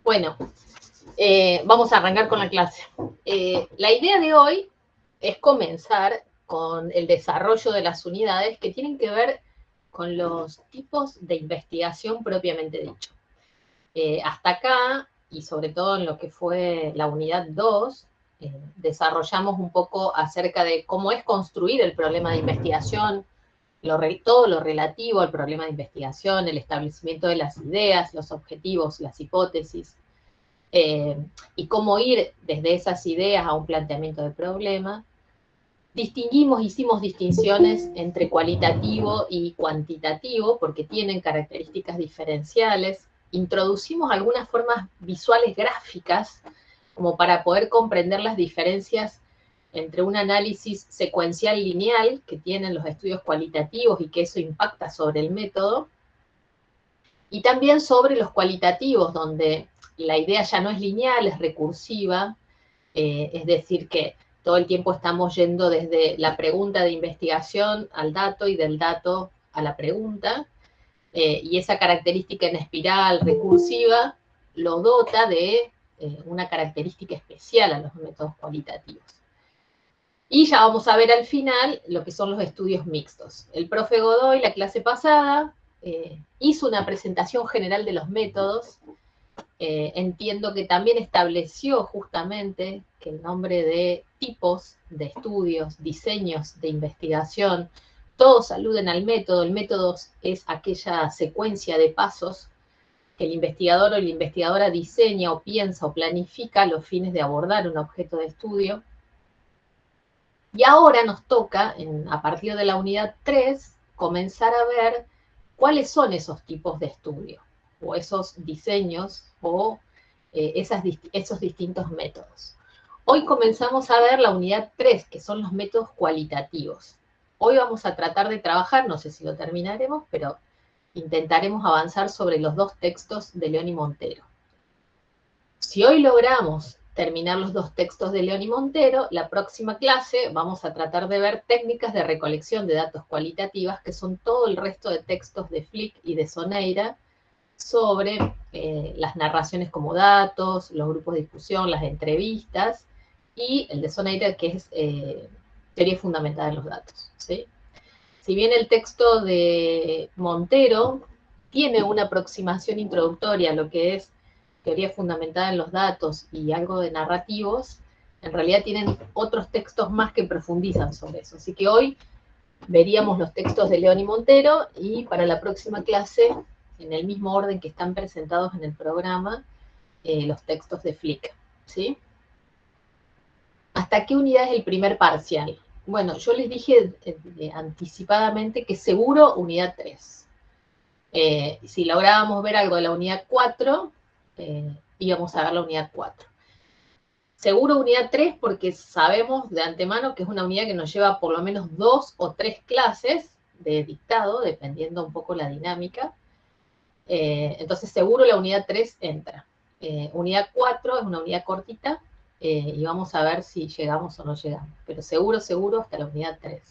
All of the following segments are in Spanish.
Bueno, vamos a arrancar con la clase. La idea de hoy es comenzar con el desarrollo de las unidades que tienen que ver con los tipos de investigación propiamente dicho. Hasta acá, y sobre todo en lo que fue la unidad 2, desarrollamos un poco acerca de cómo es construir el problema de investigación, todo lo relativo al problema de investigación, el establecimiento de las ideas, los objetivos, las hipótesis, y cómo ir desde esas ideas a un planteamiento de problema. Hicimos distinciones entre cualitativo y cuantitativo, porque tienen características diferenciales. Introducimos algunas formas visuales gráficas, como para poder comprender las diferencias entre un análisis secuencial lineal que tienen los estudios cualitativos y que eso impacta sobre el método, y también sobre los cualitativos, donde la idea ya no es lineal, es recursiva, es decir, que todo el tiempo estamos yendo desde la pregunta de investigación al dato y del dato a la pregunta, y esa característica en espiral recursiva lo dota de una característica especial a los métodos cualitativos. Y ya vamos a ver al final lo que son los estudios mixtos. El profe Godoy, la clase pasada, hizo una presentación general de los métodos. Entiendo que también estableció justamente que el nombre de tipos de estudios, diseños de investigación, todos aluden al método. El método es aquella secuencia de pasos que el investigador o la investigadora diseña o piensa o planifica a los fines de abordar un objeto de estudio. Y ahora nos toca, a partir de la unidad 3, comenzar a ver cuáles son esos tipos de estudio, o esos diseños, o esos distintos métodos. Hoy comenzamos a ver la unidad 3, que son los métodos cualitativos. Hoy vamos a tratar de trabajar, no sé si lo terminaremos, pero intentaremos avanzar sobre los dos textos de León y Montero. Si hoy logramos terminar los dos textos de León y Montero, la próxima clase vamos a tratar de ver técnicas de recolección de datos cualitativas, que son todo el resto de textos de Flick y de Soneira, sobre las narraciones como datos, los grupos de discusión, las entrevistas, y el de Soneira, que es teoría fundamental de los datos, ¿sí? Si bien el texto de Montero tiene una aproximación introductoria a lo que es teoría fundamentada en los datos y algo de narrativos, en realidad tienen otros textos más que profundizan sobre eso. Así que hoy veríamos los textos de León y Montero, y para la próxima clase, en el mismo orden que están presentados en el programa, los textos de Flick, ¿sí? ¿Hasta qué unidad es el primer parcial? Bueno, yo les dije anticipadamente que seguro unidad 3. Si lográbamos ver algo de la unidad 4, íbamos a ver la unidad 4. Seguro unidad 3 porque sabemos de antemano que es una unidad que nos lleva por lo menos 2 o 3 clases de dictado, dependiendo un poco la dinámica. Entonces seguro la unidad 3 entra. Unidad 4 es una unidad cortita, y vamos a ver si llegamos o no llegamos. Pero seguro hasta la unidad 3.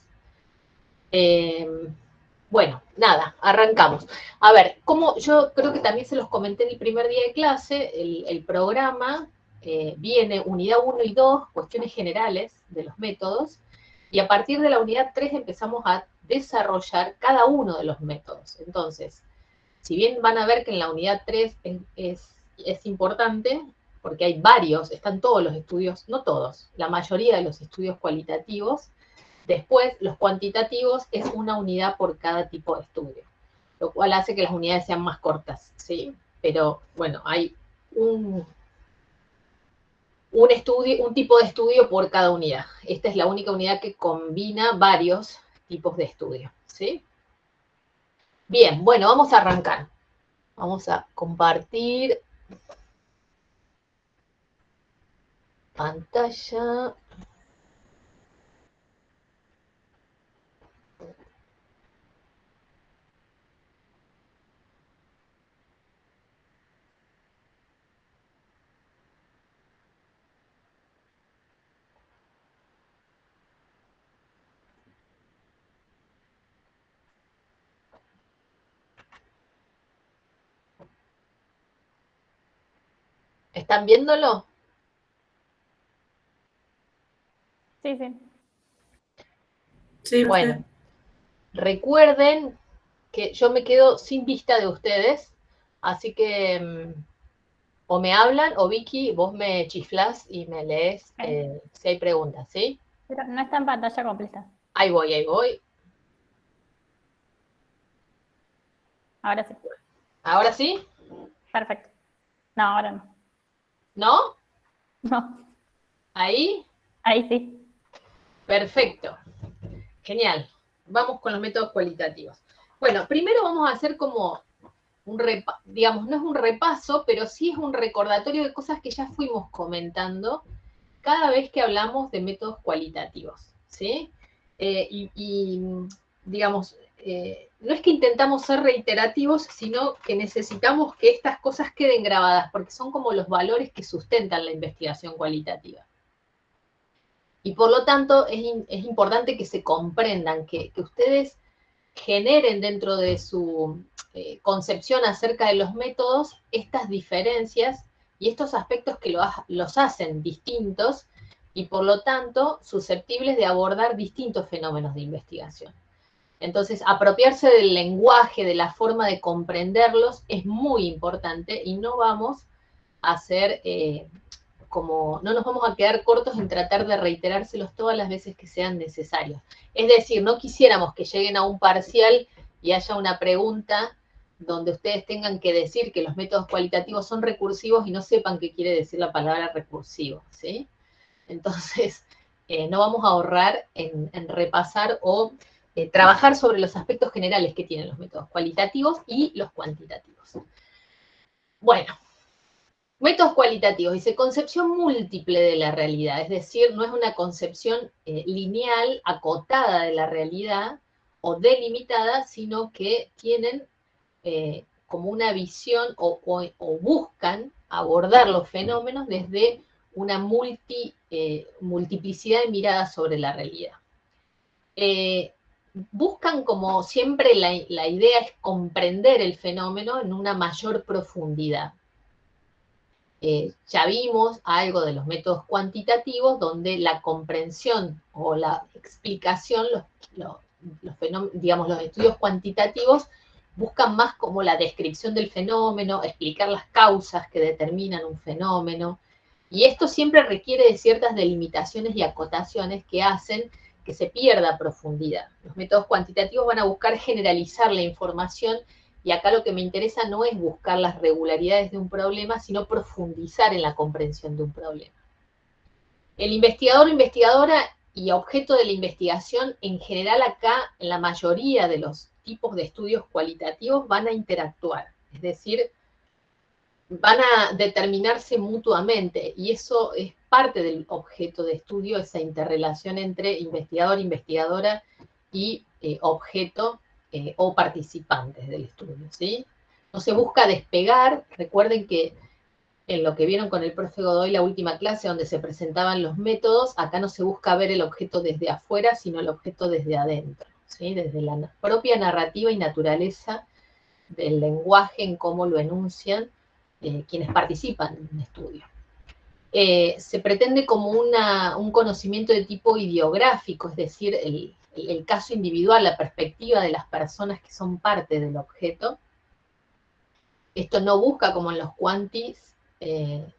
Bueno, nada, arrancamos. A ver, como yo creo que también se los comenté en el primer día de clase, el programa viene unidad 1 y 2, cuestiones generales de los métodos, y a partir de la unidad 3 empezamos a desarrollar cada uno de los métodos. Entonces, si bien van a ver que en la unidad 3 es importante, porque hay varios, están todos los estudios, no todos, la mayoría de los estudios cualitativos. Después, los cuantitativos es una unidad por cada tipo de estudio, lo cual hace que las unidades sean más cortas, ¿sí? Pero, bueno, hay un tipo de estudio por cada unidad. Esta es la única unidad que combina varios tipos de estudio, ¿sí? Bien, bueno, vamos a arrancar. Vamos a compartir pantalla. ¿Están viéndolo? Sí, sí. Sí, Bueno, recuerden que yo me quedo sin vista de ustedes, así que o me hablan o Vicky, vos me chiflás y me lees Okay. si hay preguntas, ¿sí? Pero no está en pantalla completa. Ahí voy, ahí voy. Ahora sí. ¿Ahora sí? Perfecto. No, ahora no. ¿No? No, ¿Ahí? ahí sí. Perfecto. Genial. Vamos con los métodos cualitativos. Bueno, primero vamos a hacer como un repaso, digamos, no es un repaso, pero sí es un recordatorio de cosas que ya fuimos comentando cada vez que hablamos de métodos cualitativos, ¿sí? Digamos, no es que intentamos ser reiterativos, sino que necesitamos que estas cosas queden grabadas, porque son como los valores que sustentan la investigación cualitativa. Y por lo tanto, es importante que se comprendan, que ustedes generen dentro de su concepción acerca de los métodos estas diferencias y estos aspectos que los hacen distintos y por lo tanto susceptibles de abordar distintos fenómenos de investigación. Entonces, apropiarse del lenguaje, de la forma de comprenderlos, es muy importante y no vamos a hacer no nos vamos a quedar cortos en tratar de reiterárselos todas las veces que sean necesarios. Es decir, no quisiéramos que lleguen a un parcial y haya una pregunta donde ustedes tengan que decir que los métodos cualitativos son recursivos y no sepan qué quiere decir la palabra recursivo, ¿sí? Entonces, no vamos a ahorrar en repasar o trabajar sobre los aspectos generales que tienen los métodos cualitativos y los cuantitativos. Bueno, métodos cualitativos, dice concepción múltiple de la realidad, es decir, no es una concepción lineal, acotada de la realidad o delimitada, sino que tienen como una visión o buscan abordar los fenómenos desde una multiplicidad de miradas sobre la realidad. Buscan como siempre la idea es comprender el fenómeno en una mayor profundidad. Ya vimos algo de los métodos cuantitativos donde la comprensión o la explicación, digamos, los estudios cuantitativos buscan más como la descripción del fenómeno, explicar las causas que determinan un fenómeno, y esto siempre requiere de ciertas delimitaciones y acotaciones que hacen que se pierda profundidad. Los métodos cuantitativos van a buscar generalizar la información y acá lo que me interesa no es buscar las regularidades de un problema, sino profundizar en la comprensión de un problema. El investigador o investigadora y objeto de la investigación, en general acá, en la mayoría de los tipos de estudios cualitativos, van a interactuar. Es decir, van a determinarse mutuamente y eso es parte del objeto de estudio, esa interrelación entre investigador, investigadora y objeto o participantes del estudio, ¿sí? No se busca despegar, recuerden que en lo que vieron con el profe Godoy la última clase donde se presentaban los métodos, acá no se busca ver el objeto desde afuera, sino el objeto desde adentro, ¿sí? Desde la propia narrativa y naturaleza del lenguaje en cómo lo enuncian quienes participan en un estudio. Se pretende como un conocimiento de tipo ideográfico, es decir, el caso individual, la perspectiva de las personas que son parte del objeto. Esto no busca, como en los quantis,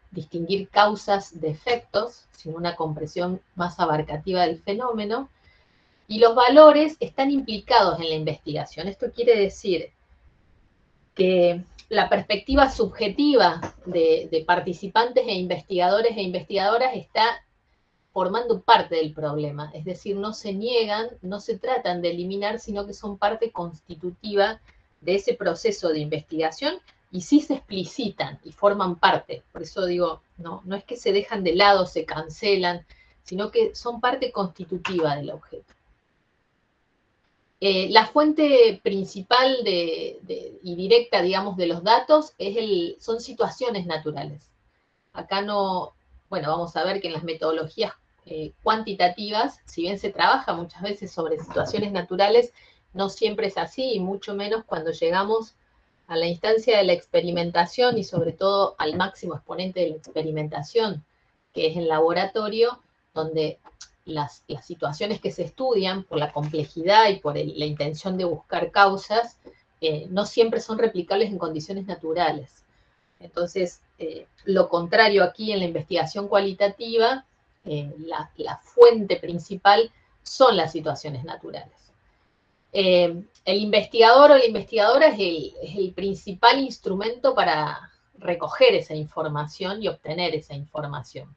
distinguir causas de efectos, sino una comprensión más abarcativa del fenómeno. Y los valores están implicados en la investigación. Esto quiere decir que la perspectiva subjetiva de participantes e investigadoras está formando parte del problema, es decir, no se niegan, no se tratan de eliminar, sino que son parte constitutiva de ese proceso de investigación y sí se explicitan y forman parte. Por eso digo, no es que se dejan de lado, se cancelan, sino que son parte constitutiva del objeto. La fuente principal y directa, digamos, de los datos son situaciones naturales. Acá no, bueno, vamos a ver que en las metodologías cuantitativas, si bien se trabaja muchas veces sobre situaciones naturales, no siempre es así, y mucho menos cuando llegamos a la instancia de la experimentación y sobre todo al máximo exponente de la experimentación, que es el laboratorio, donde las situaciones que se estudian por la complejidad y por la intención de buscar causas, no siempre son replicables en condiciones naturales. Entonces, lo contrario aquí en la investigación cualitativa, la fuente principal son las situaciones naturales. El investigador o la investigadora es el principal instrumento para recoger esa información y obtener esa información.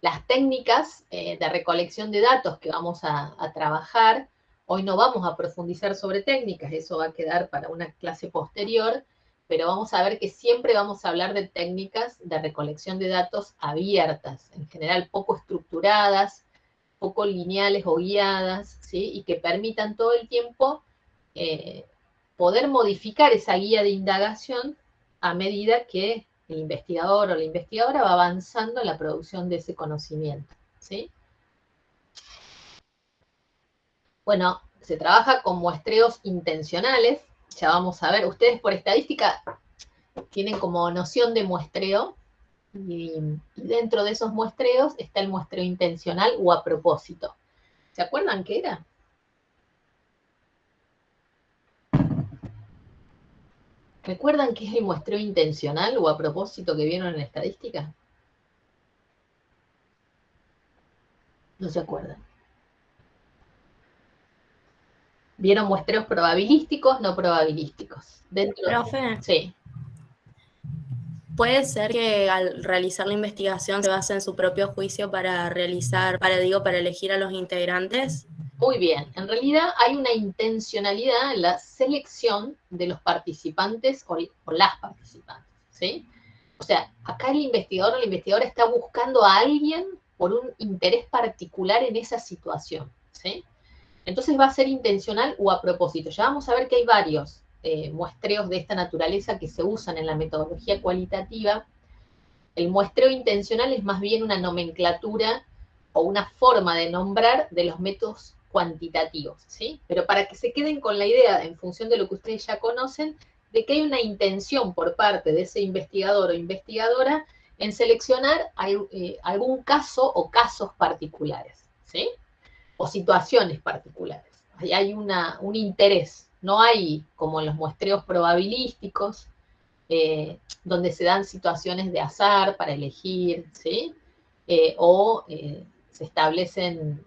Las técnicas de recolección de datos que vamos a trabajar, hoy no vamos a profundizar sobre técnicas, eso va a quedar para una clase posterior, pero vamos a ver que siempre vamos a hablar de técnicas de recolección de datos abiertas, en general poco estructuradas, poco lineales o guiadas, ¿sí? Y que permitan todo el tiempo poder modificar esa guía de indagación a medida que el investigador o la investigadora va avanzando en la producción de ese conocimiento, ¿sí? Bueno, se trabaja con muestreos intencionales, ya vamos a ver, ustedes por estadística tienen como noción de muestreo, y dentro de esos muestreos está el muestreo intencional o a propósito. ¿Se acuerdan qué era? ¿Recuerdan qué es el muestreo intencional o a propósito que vieron en estadística? No se acuerdan. ¿Vieron muestreos probabilísticos, no probabilísticos? Profe, sí. ¿puede ser que al realizar la investigación se base en su propio juicio para elegir a los integrantes? Muy bien. En realidad hay una intencionalidad en la selección de los participantes o las participantes, ¿sí? O sea, acá el investigador o la investigadora está buscando a alguien por un interés particular en esa situación, ¿sí? Entonces va a ser intencional o a propósito. Ya vamos a ver que hay varios muestreos de esta naturaleza que se usan en la metodología cualitativa. El muestreo intencional es más bien una nomenclatura o una forma de nombrar de los métodos cuantitativos, ¿sí? Pero para que se queden con la idea, en función de lo que ustedes ya conocen, de que hay una intención por parte de ese investigador o investigadora en seleccionar algún caso o casos particulares, ¿sí? O situaciones particulares. Hay un interés, no hay como en los muestreos probabilísticos, donde se dan situaciones de azar para elegir, ¿sí? Se establecen,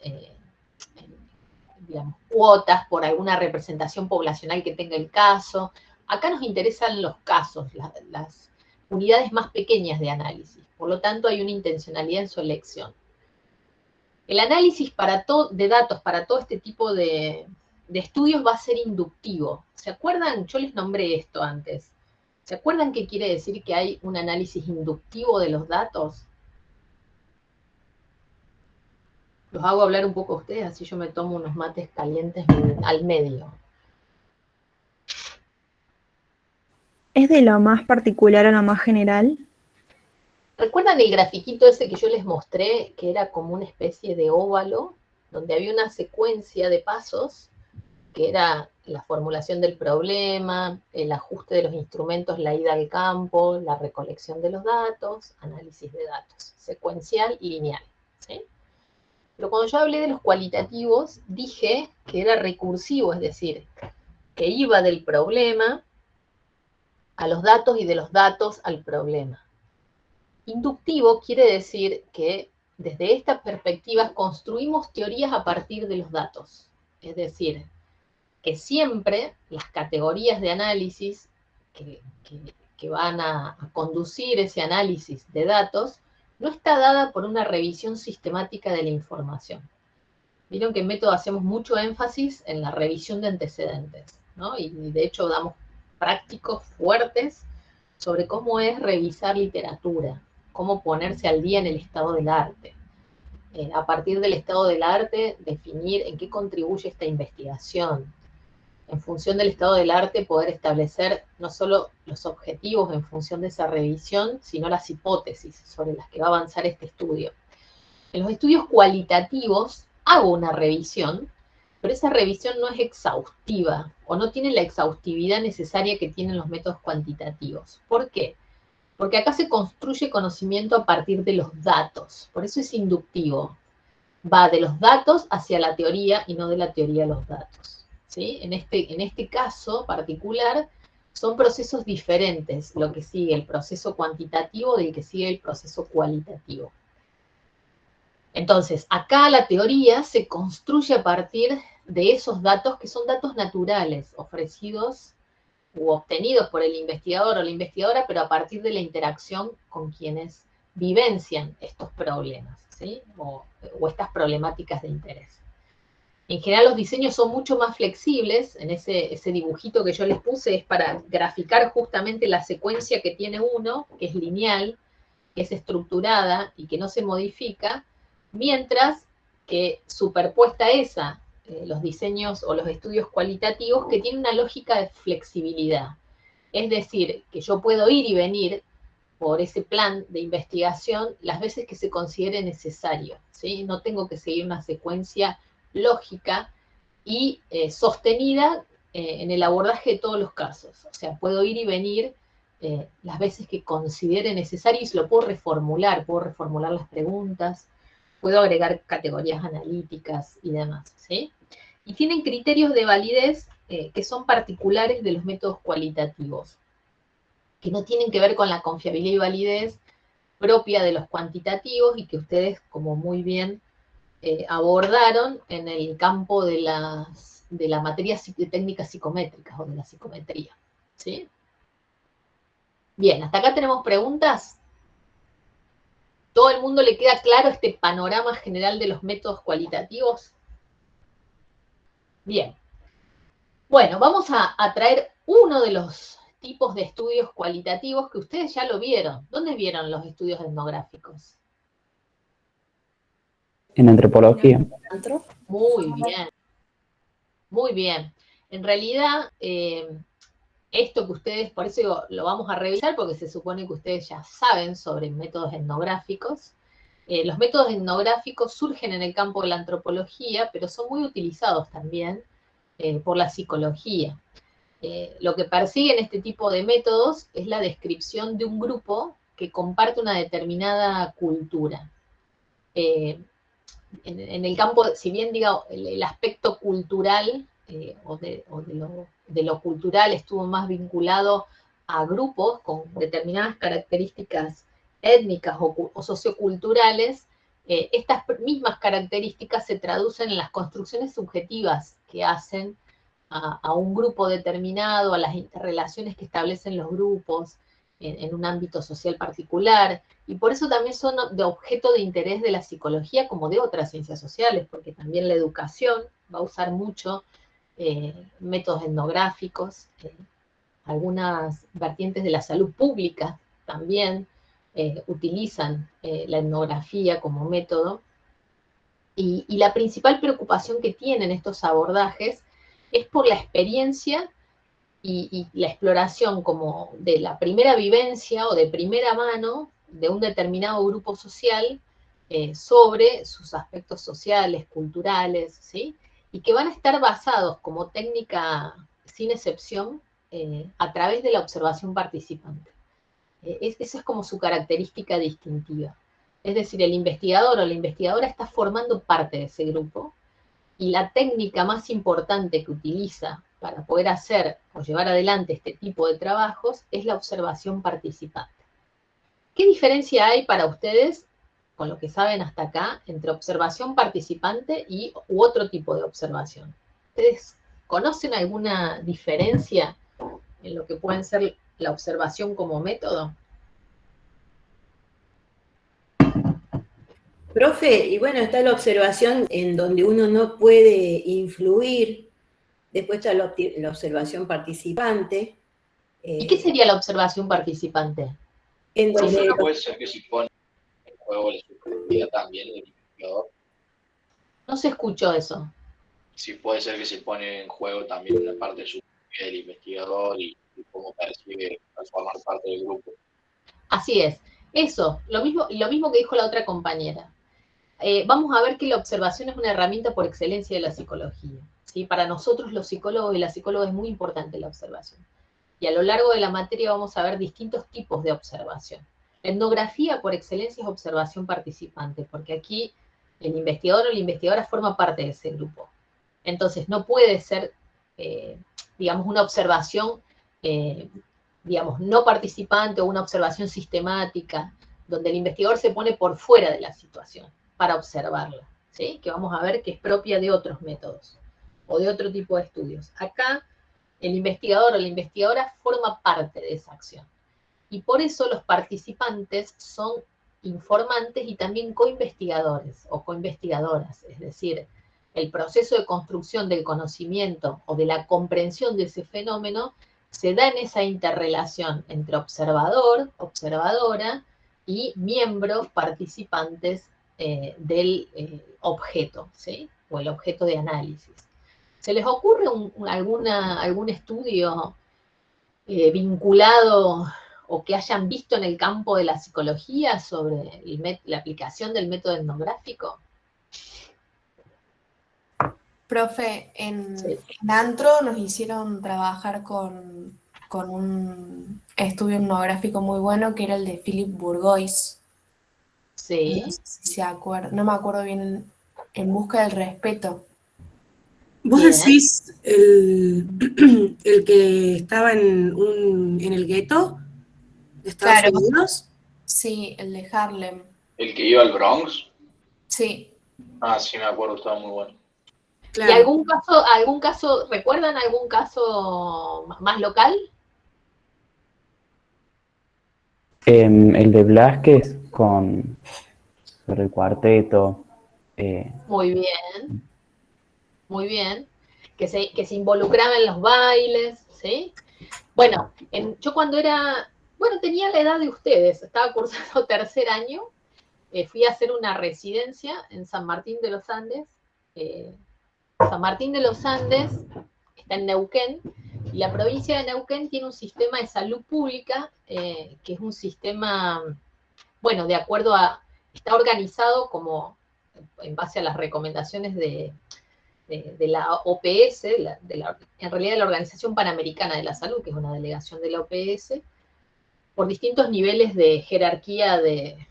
digamos, cuotas por alguna representación poblacional que tenga el caso. Acá nos interesan los casos, las unidades más pequeñas de análisis. Por lo tanto, hay una intencionalidad en su elección. El análisis de datos para todo este tipo de estudios va a ser inductivo. ¿Se acuerdan? Yo les nombré esto antes. ¿Se acuerdan qué quiere decir que hay un análisis inductivo de los datos? Los hago hablar un poco a ustedes, así yo me tomo unos mates calientes al medio. ¿Es de lo más particular a lo más general? ¿Recuerdan el grafiquito ese que yo les mostré, que era como una especie de óvalo, donde había una secuencia de pasos, que era la formulación del problema, el ajuste de los instrumentos, la ida al campo, la recolección de los datos, análisis de datos, secuencial y lineal, ¿sí? Pero cuando yo hablé de los cualitativos, dije que era recursivo, es decir, que iba del problema a los datos y de los datos al problema. Inductivo quiere decir que desde esta perspectiva construimos teorías a partir de los datos. Es decir, que siempre las categorías de análisis que van a conducir ese análisis de datos no está dada por una revisión sistemática de la información. Vieron que en método hacemos mucho énfasis en la revisión de antecedentes, ¿no? Y de hecho damos prácticos fuertes sobre cómo es revisar literatura, cómo ponerse al día en el estado del arte. A partir del estado del arte, definir en qué contribuye esta investigación. En función del estado del arte, poder establecer no solo los objetivos en función de esa revisión, sino las hipótesis sobre las que va a avanzar este estudio. En los estudios cualitativos hago una revisión, pero esa revisión no es exhaustiva o no tiene la exhaustividad necesaria que tienen los métodos cuantitativos. ¿Por qué? Porque acá se construye conocimiento a partir de los datos, por eso es inductivo. Va de los datos hacia la teoría y no de la teoría a los datos. ¿Sí? En este caso particular son procesos diferentes, lo que sigue el proceso cuantitativo del que sigue el proceso cualitativo. Entonces, acá la teoría se construye a partir de esos datos que son datos naturales, ofrecidos u obtenidos por el investigador o la investigadora, pero a partir de la interacción con quienes vivencian estos problemas, ¿sí? o estas problemáticas de interés. En general los diseños son mucho más flexibles, en ese dibujito que yo les puse es para graficar justamente la secuencia que tiene uno, que es lineal, que es estructurada y que no se modifica, mientras que superpuesta a esa, los diseños o los estudios cualitativos que tienen una lógica de flexibilidad. Es decir, que yo puedo ir y venir por ese plan de investigación las veces que se considere necesario, ¿sí? No tengo que seguir una secuencia lógica y sostenida en el abordaje de todos los casos. O sea, puedo ir y venir las veces que considere necesario y se lo puedo reformular las preguntas, puedo agregar categorías analíticas y demás, ¿sí? Y tienen criterios de validez que son particulares de los métodos cualitativos, que no tienen que ver con la confiabilidad y validez propia de los cuantitativos y que ustedes, como muy bien abordaron en el campo de la materia de técnicas psicométricas o de la psicometría, ¿sí? Bien, ¿hasta acá tenemos preguntas? ¿Todo el mundo le queda claro este panorama general de los métodos cualitativos? Bien. Bueno, vamos a traer uno de los tipos de estudios cualitativos que ustedes ya lo vieron. ¿Dónde vieron los estudios etnográficos? En antropología. Muy bien. Muy bien. En realidad, esto que ustedes, por eso digo, lo vamos a revisar porque se supone que ustedes ya saben sobre métodos etnográficos. Los métodos etnográficos surgen en el campo de la antropología, pero son muy utilizados también por la psicología. Lo que persiguen este tipo de métodos es la descripción de un grupo que comparte una determinada cultura. En el campo, si bien diga el aspecto cultural o de lo cultural estuvo más vinculado a grupos con determinadas características étnicas o socioculturales, estas mismas características se traducen en las construcciones subjetivas que hacen a un grupo determinado, a las interrelaciones que establecen los grupos en un ámbito social particular, y por eso también son de objeto de interés de la psicología como de otras ciencias sociales, porque también la educación va a usar mucho métodos etnográficos, algunas vertientes de la salud pública también utilizan la etnografía como método, y la principal preocupación que tienen estos abordajes es por la experiencia y la exploración como de la primera vivencia o de primera mano de un determinado grupo social sobre sus aspectos sociales, culturales, ¿sí? Y que van a estar basados como técnica sin excepción a través de la observación participante. Esa es como su característica distintiva. Es decir, el investigador o la investigadora está formando parte de ese grupo y la técnica más importante que utiliza para poder hacer o llevar adelante este tipo de trabajos es la observación participante. ¿Qué diferencia hay para ustedes, con lo que saben hasta acá, entre observación participante u otro tipo de observación? ¿Ustedes conocen alguna diferencia en lo que pueden ser la observación como método? Profe, y bueno, está la observación en donde uno no puede influir, después está la observación participante, ¿Y qué sería la observación participante? En Profe, donde puede ser que se pone en juego la subjetividad también del investigador. No se escuchó eso. Sí, puede ser que se pone en juego también una parte subjetiva del investigador y cómo percibe al formar parte del grupo. Así es. Eso, lo mismo que dijo la otra compañera. Vamos a ver que la observación es una herramienta por excelencia de la psicología, ¿sí? Para nosotros los psicólogos y las psicólogas es muy importante la observación. Y a lo largo de la materia vamos a ver distintos tipos de observación. La etnografía por excelencia es observación participante, porque aquí el investigador o la investigadora forma parte de ese grupo. Entonces no puede ser, digamos, una observación, digamos, no participante o una observación sistemática, donde el investigador se pone por fuera de la situación para observarla, ¿sí? Que vamos a ver que es propia de otros métodos o de otro tipo de estudios. Acá el investigador o la investigadora forma parte de esa acción. Y por eso los participantes son informantes y también coinvestigadores o coinvestigadoras, es decir, el proceso de construcción del conocimiento o de la comprensión de ese fenómeno se da en esa interrelación entre observador, observadora y miembros participantes del objeto, ¿sí? O el objeto de análisis. ¿Se les ocurre algún estudio vinculado o que hayan visto en el campo de la psicología sobre la aplicación del método etnográfico? Profe, Sí. en Antro nos hicieron trabajar con un estudio etnográfico muy bueno que era el de Philip Bourgois. Sí. No sé si se acuerda, no me acuerdo bien, En busca del respeto. ¿Vos Bien. decís el que estaba en el gueto de Estados Claro. Unidos? Sí, el de Harlem. ¿El que iba al Bronx? Sí. Ah, sí, me acuerdo, estaba muy bueno. ¿Y Claro. algún caso, recuerdan algún caso más local? El de Blasquez sobre el cuarteto. Muy bien, muy bien. Que se involucraba en los bailes, ¿sí? Bueno, yo cuando tenía la edad de ustedes, estaba cursando tercer año, fui a hacer una residencia en San Martín de los Andes. San Martín de los Andes está en Neuquén, y la provincia de Neuquén tiene un sistema de salud pública, que es un sistema, bueno, está organizado como en base a las recomendaciones de la OPS, en realidad de la Organización Panamericana de la Salud, que es una delegación de la OPS, por distintos niveles de jerarquía de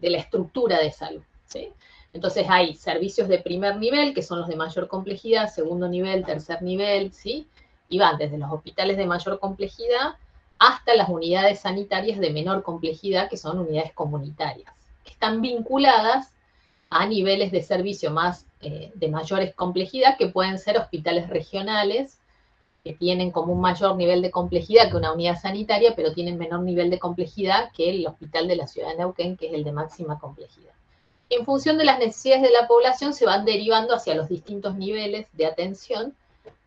la estructura de salud, ¿sí? Entonces hay servicios de primer nivel, que son los de mayor complejidad, segundo nivel, tercer nivel, ¿sí? Y van desde los hospitales de mayor complejidad hasta las unidades sanitarias de menor complejidad, que son unidades comunitarias, que están vinculadas a niveles de servicio de mayores complejidad, que pueden ser hospitales regionales, que tienen como un mayor nivel de complejidad que una unidad sanitaria, pero tienen menor nivel de complejidad que el hospital de la ciudad de Neuquén, que es el de máxima complejidad. En función de las necesidades de la población, se van derivando hacia los distintos niveles de atención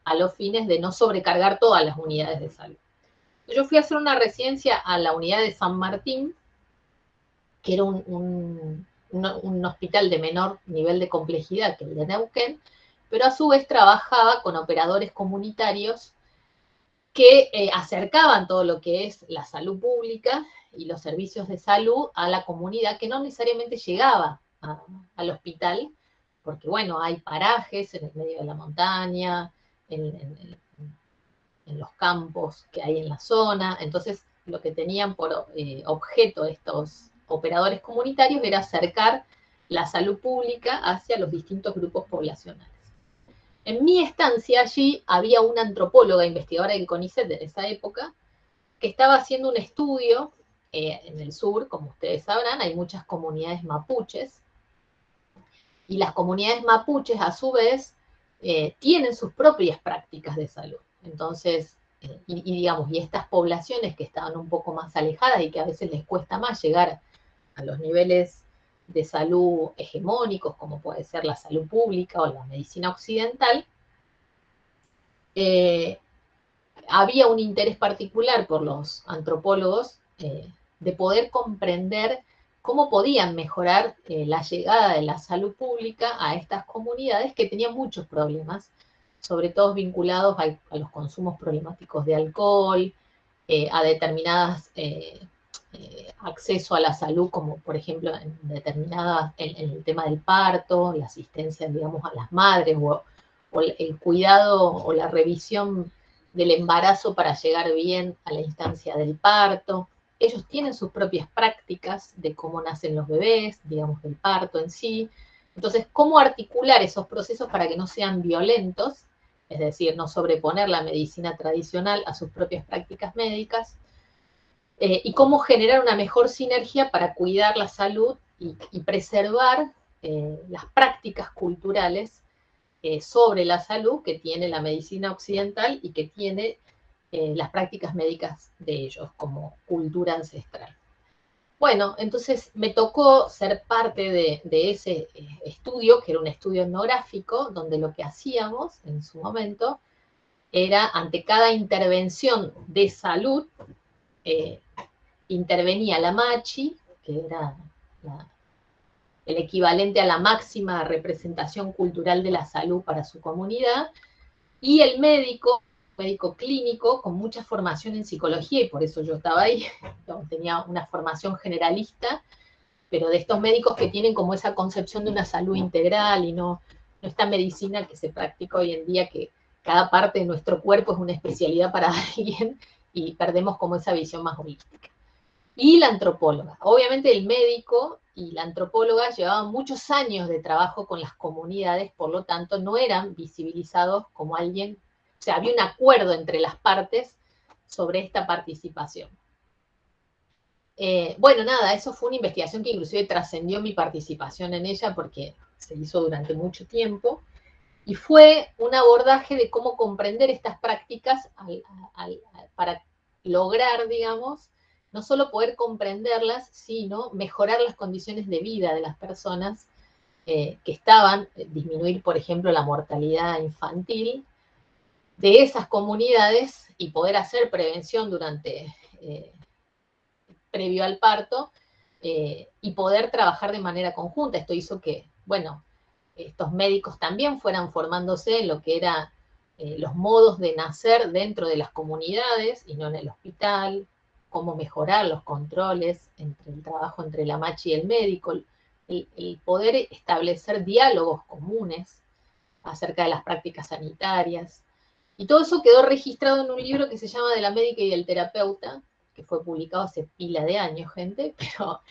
a los fines de no sobrecargar todas las unidades de salud. Yo fui a hacer una residencia a la unidad de San Martín, que era un hospital de menor nivel de complejidad que el de Neuquén, pero a su vez trabajaba con operadores comunitarios que acercaban todo lo que es la salud pública y los servicios de salud a la comunidad, que no necesariamente llegaba al hospital, porque bueno, hay parajes en el medio de la montaña, en los campos que hay en la zona. Entonces lo que tenían por objeto estos operadores comunitarios era acercar la salud pública hacia los distintos grupos poblacionales. En mi estancia allí había una antropóloga investigadora del CONICET de esa época que estaba haciendo un estudio en el sur. Como ustedes sabrán, hay muchas comunidades mapuches, y las comunidades mapuches a su vez tienen sus propias prácticas de salud. Entonces, y estas poblaciones que estaban un poco más alejadas y que a veces les cuesta más llegar a los niveles de salud hegemónicos, como puede ser la salud pública o la medicina occidental, había un interés particular por los antropólogos de poder comprender cómo podían mejorar la llegada de la salud pública a estas comunidades que tenían muchos problemas, sobre todo vinculados a los consumos problemáticos de alcohol, a determinadas acceso a la salud, como por ejemplo en el tema del parto, la asistencia, digamos, a las madres, o el cuidado o la revisión del embarazo para llegar bien a la instancia del parto. Ellos tienen sus propias prácticas de cómo nacen los bebés, digamos, del parto en sí. Entonces, cómo articular esos procesos para que no sean violentos, es decir, no sobreponer la medicina tradicional a sus propias prácticas médicas, y cómo generar una mejor sinergia para cuidar la salud y preservar las prácticas culturales sobre la salud que tiene la medicina occidental y que tiene las prácticas médicas de ellos como cultura ancestral. Bueno, entonces me tocó ser parte de ese estudio, que era un estudio etnográfico, donde lo que hacíamos en su momento era, ante cada intervención de salud, intervenía la machi, que era el equivalente a la máxima representación cultural de la salud para su comunidad, y el médico clínico con mucha formación en psicología, y por eso yo estaba ahí, tenía una formación generalista, pero de estos médicos que tienen como esa concepción de una salud integral y no esta medicina que se practica hoy en día, que cada parte de nuestro cuerpo es una especialidad para alguien y perdemos como esa visión más holística. Y la antropóloga. Obviamente el médico y la antropóloga llevaban muchos años de trabajo con las comunidades, por lo tanto no eran visibilizados como alguien, o sea, había un acuerdo entre las partes sobre esta participación. Bueno, nada, eso fue una investigación que inclusive trascendió mi participación en ella porque se hizo durante mucho tiempo, y fue un abordaje de cómo comprender estas prácticas para lograr, digamos, no solo poder comprenderlas, sino mejorar las condiciones de vida de las personas que estaban, disminuir, por ejemplo, la mortalidad infantil de esas comunidades y poder hacer prevención previo al parto, y poder trabajar de manera conjunta. Esto hizo que, bueno, estos médicos también fueran formándose en lo que eran los modos de nacer dentro de las comunidades y no en el hospital, cómo mejorar los controles entre el trabajo entre la machi y el médico, el poder establecer diálogos comunes acerca de las prácticas sanitarias. Y todo eso quedó registrado en un libro que se llama De la médica y del terapeuta, que fue publicado hace pila de años, gente, pero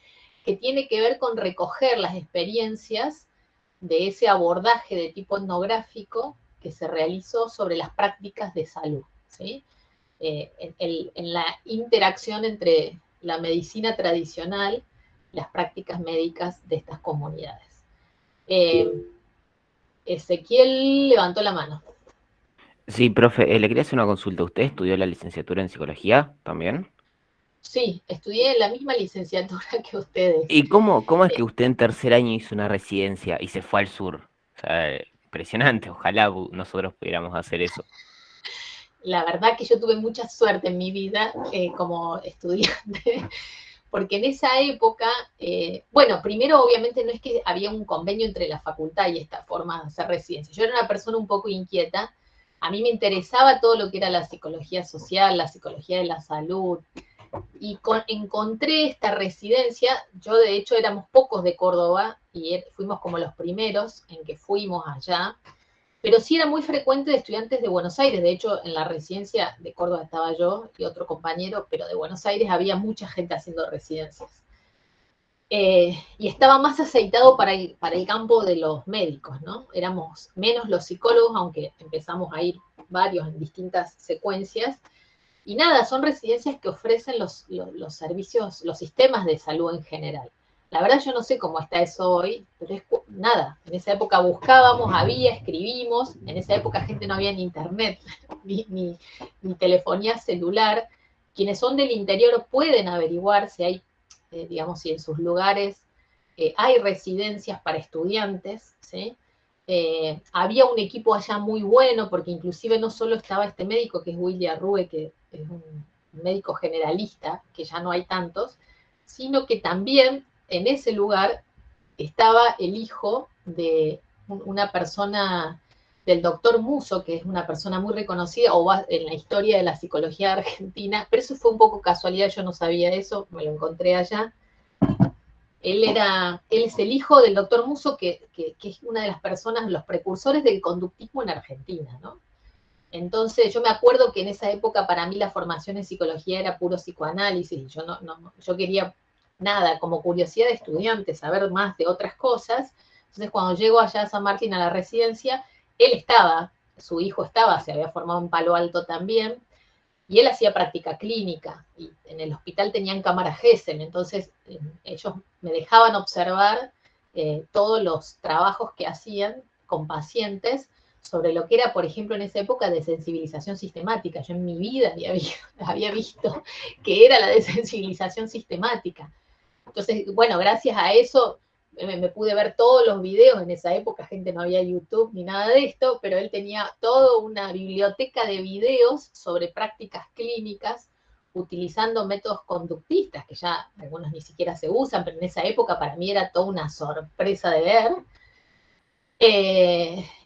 que tiene que ver con recoger las experiencias de ese abordaje de tipo etnográfico que se realizó sobre las prácticas de salud, ¿sí? En la interacción entre la medicina tradicional y las prácticas médicas de estas comunidades. Ezequiel levantó la mano. Sí, profe, le quería hacer una consulta. ¿Usted estudió la licenciatura en psicología también? Sí, estudié la misma licenciatura que ustedes. ¿Y cómo es que usted en tercer año hizo una residencia y se fue al sur? O sea, impresionante, ojalá nosotros pudiéramos hacer eso. La verdad que yo tuve mucha suerte en mi vida como estudiante, porque en esa época, bueno, primero obviamente no es que había un convenio entre la facultad y esta forma de hacer residencia. Yo era una persona un poco inquieta, a mí me interesaba todo lo que era la psicología social, la psicología de la salud, y encontré esta residencia. Yo de hecho éramos pocos de Córdoba, y fuimos como los primeros en que fuimos allá, pero sí era muy frecuente de estudiantes de Buenos Aires. De hecho, en la residencia de Córdoba estaba yo y otro compañero, pero de Buenos Aires había mucha gente haciendo residencias. Y estaba más aceitado para el campo de los médicos, ¿no? Éramos menos los psicólogos, aunque empezamos a ir varios en distintas secuencias. Y nada, son residencias que ofrecen los servicios, los sistemas de salud en general. La verdad yo no sé cómo está eso hoy, pero es nada. En esa época buscábamos, escribimos. En esa época, gente, no había ni internet, ni telefonía celular. Quienes son del interior pueden averiguar si hay, digamos, si en sus lugares hay residencias para estudiantes, ¿sí? Había un equipo allá muy bueno, porque inclusive no solo estaba este médico, que es William Rue, que es un médico generalista, que ya no hay tantos, sino que también en ese lugar estaba el hijo de una persona, del doctor Musso, que es una persona muy reconocida en la historia de la psicología argentina, pero eso fue un poco casualidad, yo no sabía eso, me lo encontré allá. Él es el hijo del doctor Musso, que es una de las personas, los precursores del conductismo en Argentina, ¿no? Entonces, yo me acuerdo que en esa época para mí la formación en psicología era puro psicoanálisis, y yo quería nada, como curiosidad de estudiante, saber más de otras cosas. Entonces, cuando llego allá a San Martín a la residencia, su hijo estaba, se había formado en Palo Alto también, y él hacía práctica clínica, y en el hospital tenían cámara Gesell, entonces ellos me dejaban observar todos los trabajos que hacían con pacientes sobre lo que era, por ejemplo, en esa época de sensibilización sistemática. Yo en mi vida había visto que era la desensibilización sistemática. Entonces, bueno, gracias a eso me pude ver todos los videos. En esa época, gente, no había YouTube ni nada de esto, pero él tenía toda una biblioteca de videos sobre prácticas clínicas utilizando métodos conductistas, que ya algunos ni siquiera se usan, pero en esa época para mí era toda una sorpresa de ver.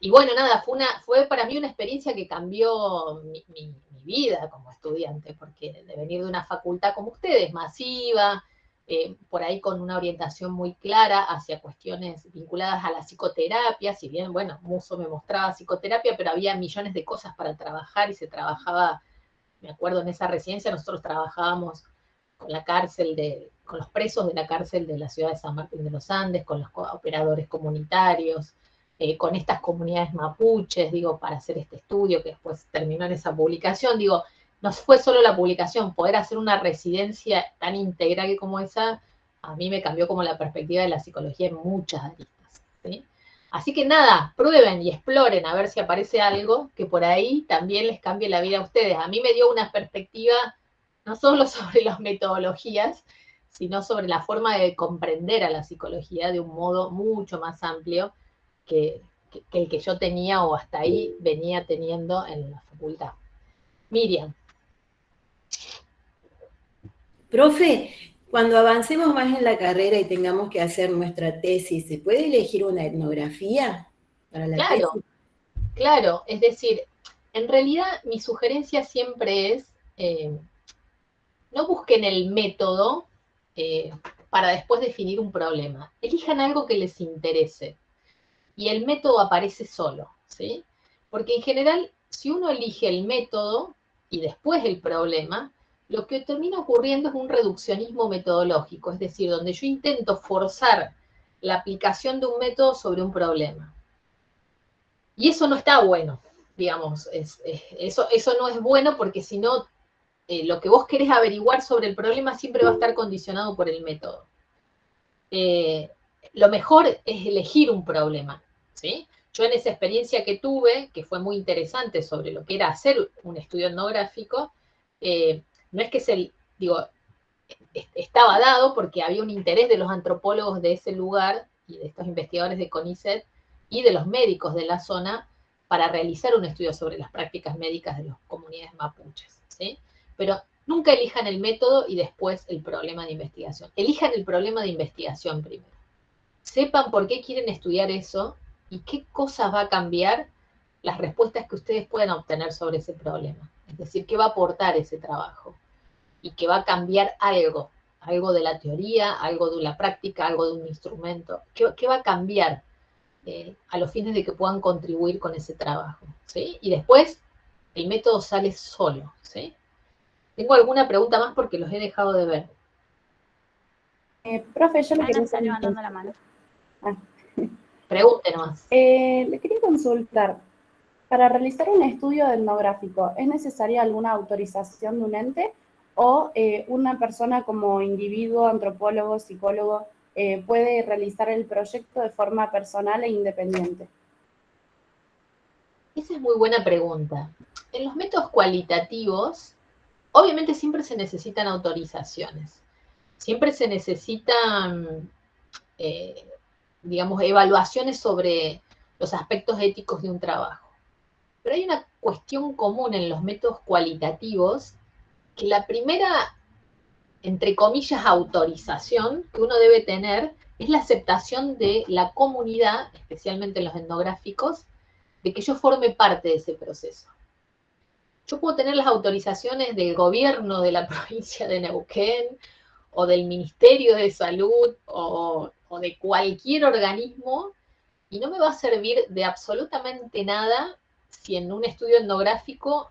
Y bueno, nada, fue para mí una experiencia que cambió mi vida como estudiante, porque de venir de una facultad como ustedes, masiva, por ahí con una orientación muy clara hacia cuestiones vinculadas a la psicoterapia, si bien, bueno, Musso me mostraba psicoterapia, pero había millones de cosas para trabajar y se trabajaba, me acuerdo en esa residencia, nosotros trabajábamos con con los presos de la cárcel de la ciudad de San Martín de los Andes, con los operadores comunitarios, con estas comunidades mapuches, digo, para hacer este estudio que después terminó en esa publicación, digo, no fue solo la publicación, poder hacer una residencia tan integral como esa, a mí me cambió como la perspectiva de la psicología en muchas aristas, ¿sí? Así que nada, prueben y exploren a ver si aparece algo que por ahí también les cambie la vida a ustedes. A mí me dio una perspectiva no solo sobre las metodologías, sino sobre la forma de comprender a la psicología de un modo mucho más amplio que el que yo tenía o hasta ahí venía teniendo en la facultad. Miriam. Profe, cuando avancemos más en la carrera y tengamos que hacer nuestra tesis, ¿se puede elegir una etnografía para la tesis? Claro, es decir, en realidad mi sugerencia siempre es, no busquen el método para después definir un problema. Elijan algo que les interese y el método aparece solo, ¿sí? Porque en general, si uno elige el método y después el problema, lo que termina ocurriendo es un reduccionismo metodológico, es decir, donde yo intento forzar la aplicación de un método sobre un problema. Y eso no está bueno, digamos, eso no es bueno porque si no, lo que vos querés averiguar sobre el problema siempre va a estar condicionado por el método. Lo mejor es elegir un problema, ¿sí? Yo en esa experiencia que tuve, que fue muy interesante sobre lo que era hacer un estudio etnográfico, no es que estaba dado porque había un interés de los antropólogos de ese lugar y de estos investigadores de CONICET y de los médicos de la zona para realizar un estudio sobre las prácticas médicas de las comunidades mapuches, ¿sí? Pero nunca elijan el método y después el problema de investigación. Elijan el problema de investigación primero. Sepan por qué quieren estudiar eso y qué cosas va a cambiar las respuestas que ustedes puedan obtener sobre ese problema. Es decir, qué va a aportar ese trabajo y que va a cambiar algo de la teoría, algo de la práctica, algo de un instrumento. ¿Qué va a cambiar a los fines de que puedan contribuir con ese trabajo? ¿Sí? Y después el método sale solo, ¿sí? ¿Tengo alguna pregunta más porque los he dejado de ver? Profe, yo le Ana quería está levantando la mano. Pregunte nomás. Le quería consultar, para realizar un estudio etnográfico, ¿es necesaria alguna autorización de un ente o una persona como individuo, antropólogo, psicólogo, puede realizar el proyecto de forma personal e independiente? Esa es muy buena pregunta. En los métodos cualitativos, obviamente siempre se necesitan autorizaciones. Siempre se necesitan, digamos, evaluaciones sobre los aspectos éticos de un trabajo. Pero hay una cuestión común en los métodos cualitativos, que la primera, entre comillas, autorización que uno debe tener es la aceptación de la comunidad, especialmente en los etnográficos, de que yo forme parte de ese proceso. Yo puedo tener las autorizaciones del gobierno de la provincia de Neuquén, o del Ministerio de Salud, o de cualquier organismo, y no me va a servir de absolutamente nada si en un estudio etnográfico,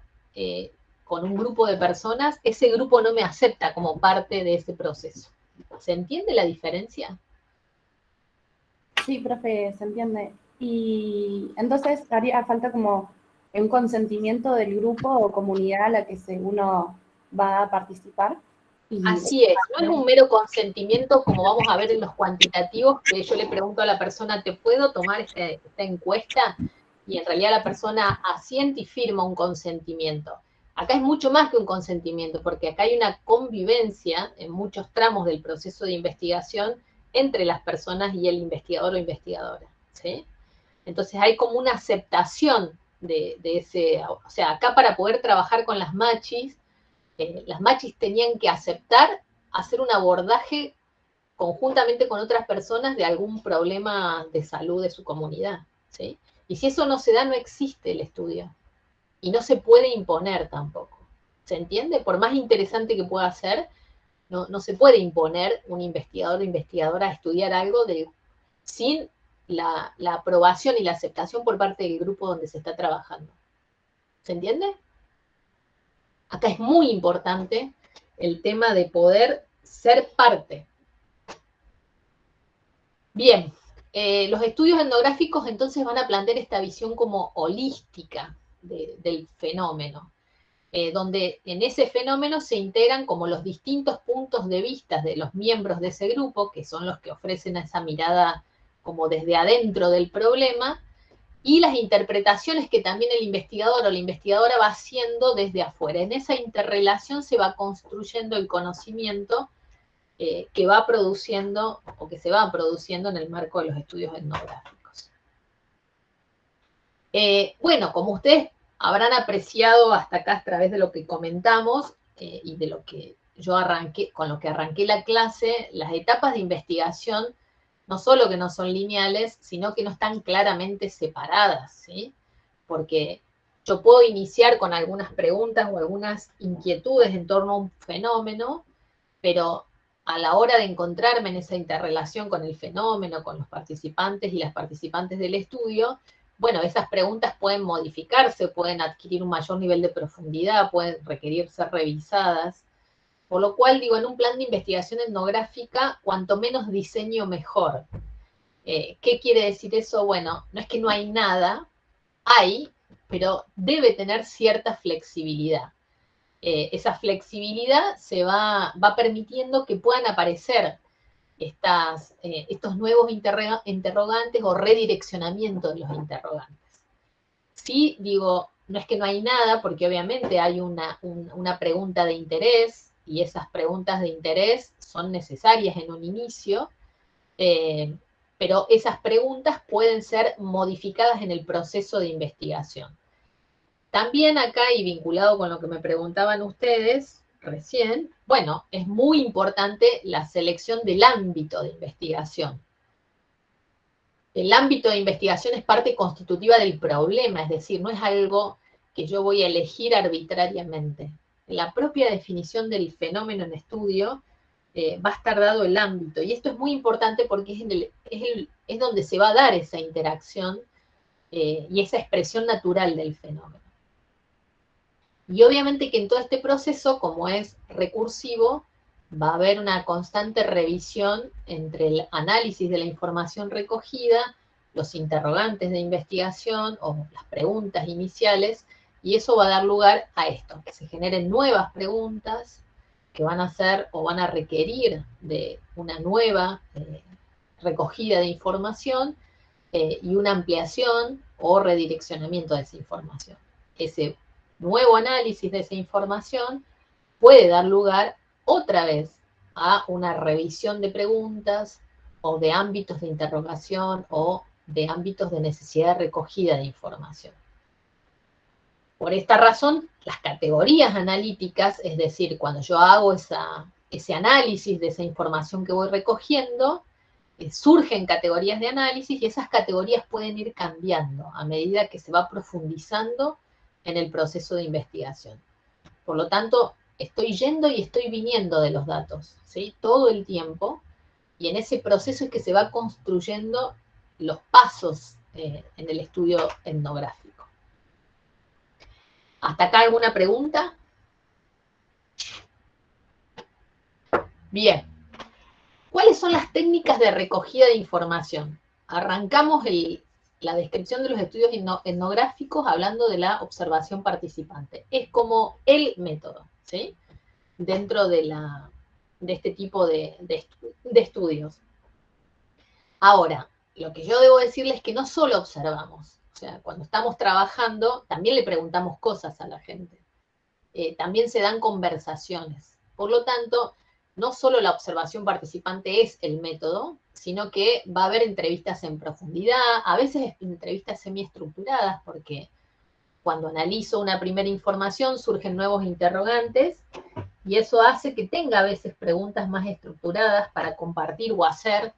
con un grupo de personas, ese grupo no me acepta como parte de ese proceso. ¿Se entiende la diferencia? Sí, profe, se entiende. Y entonces haría falta como un consentimiento del grupo o comunidad a la que uno va a participar. Así es, no es un mero consentimiento como vamos a ver en los cuantitativos, que yo le pregunto a la persona, ¿te puedo tomar esta encuesta? Y en realidad la persona asiente y firma un consentimiento. Acá es mucho más que un consentimiento, porque acá hay una convivencia en muchos tramos del proceso de investigación entre las personas y el investigador o investigadora, ¿sí? Entonces hay como una aceptación de ese, o sea, acá para poder trabajar con las machis tenían que aceptar hacer un abordaje conjuntamente con otras personas de algún problema de salud de su comunidad, ¿sí? Y si eso no se da, no existe el estudio. Y no se puede imponer tampoco. ¿Se entiende? Por más interesante que pueda ser, no se puede imponer un investigador o investigadora a estudiar algo sin la aprobación y la aceptación por parte del grupo donde se está trabajando. ¿Se entiende? Acá es muy importante el tema de poder ser parte. Bien, los estudios etnográficos entonces van a plantear esta visión como holística del fenómeno, donde en ese fenómeno se integran como los distintos puntos de vista de los miembros de ese grupo, que son los que ofrecen esa mirada como desde adentro del problema, y las interpretaciones que también el investigador o la investigadora va haciendo desde afuera. En esa interrelación se va construyendo el conocimiento que va produciendo o que se va produciendo en el marco de los estudios etnográficos. Bueno, como ustedes habrán apreciado hasta acá a través de lo que comentamos y de lo que yo arranqué, con lo que arranqué la clase, las etapas de investigación no solo que no son lineales, sino que no están claramente separadas, ¿sí? Porque yo puedo iniciar con algunas preguntas o algunas inquietudes en torno a un fenómeno, pero a la hora de encontrarme en esa interrelación con el fenómeno, con los participantes y las participantes del estudio, bueno, esas preguntas pueden modificarse, pueden adquirir un mayor nivel de profundidad, pueden requerir ser revisadas. Por lo cual, digo, en un plan de investigación etnográfica, cuanto menos diseño, mejor. ¿Qué quiere decir eso? Bueno, no es que no hay nada, hay, pero debe tener cierta flexibilidad. Esa flexibilidad se va permitiendo que puedan aparecer estos nuevos interrogantes o redireccionamiento de los interrogantes. Sí, digo, no es que no hay nada, porque obviamente hay una pregunta de interés, y esas preguntas de interés son necesarias en un inicio, pero esas preguntas pueden ser modificadas en el proceso de investigación. También acá, y vinculado con lo que me preguntaban ustedes recién, bueno, es muy importante la selección del ámbito de investigación. El ámbito de investigación es parte constitutiva del problema, es decir, no es algo que yo voy a elegir arbitrariamente. En la propia definición del fenómeno en estudio va a estar dado el ámbito, y esto es muy importante porque es donde se va a dar esa interacción y esa expresión natural del fenómeno. Y obviamente que en todo este proceso, como es recursivo, va a haber una constante revisión entre el análisis de la información recogida, los interrogantes de investigación o las preguntas iniciales, y eso va a dar lugar a esto, que se generen nuevas preguntas que van a ser o van a requerir de una nueva recogida de información y una ampliación o redireccionamiento de esa información. Ese nuevo análisis de esa información puede dar lugar otra vez a una revisión de preguntas o de ámbitos de interrogación o de ámbitos de necesidad de recogida de información. Por esta razón, las categorías analíticas, es decir, cuando yo hago ese análisis de esa información que voy recogiendo, surgen categorías de análisis y esas categorías pueden ir cambiando a medida que se va profundizando en el proceso de investigación. Por lo tanto, estoy yendo y estoy viniendo de los datos, ¿sí? Todo el tiempo, y en ese proceso es que se va construyendo los pasos en el estudio etnográfico. ¿Hasta acá alguna pregunta? Bien. ¿Cuáles son las técnicas de recogida de información? Arrancamos la descripción de los estudios etnográficos hablando de la observación participante. Es como el método, ¿sí? Dentro de este tipo de estudios. Ahora, lo que yo debo decirles es que no solo observamos, o sea, cuando estamos trabajando, también le preguntamos cosas a la gente. También se dan conversaciones. Por lo tanto, no solo la observación participante es el método, sino que va a haber entrevistas en profundidad, a veces entrevistas semiestructuradas, porque cuando analizo una primera información surgen nuevos interrogantes, y eso hace que tenga a veces preguntas más estructuradas para compartir o hacer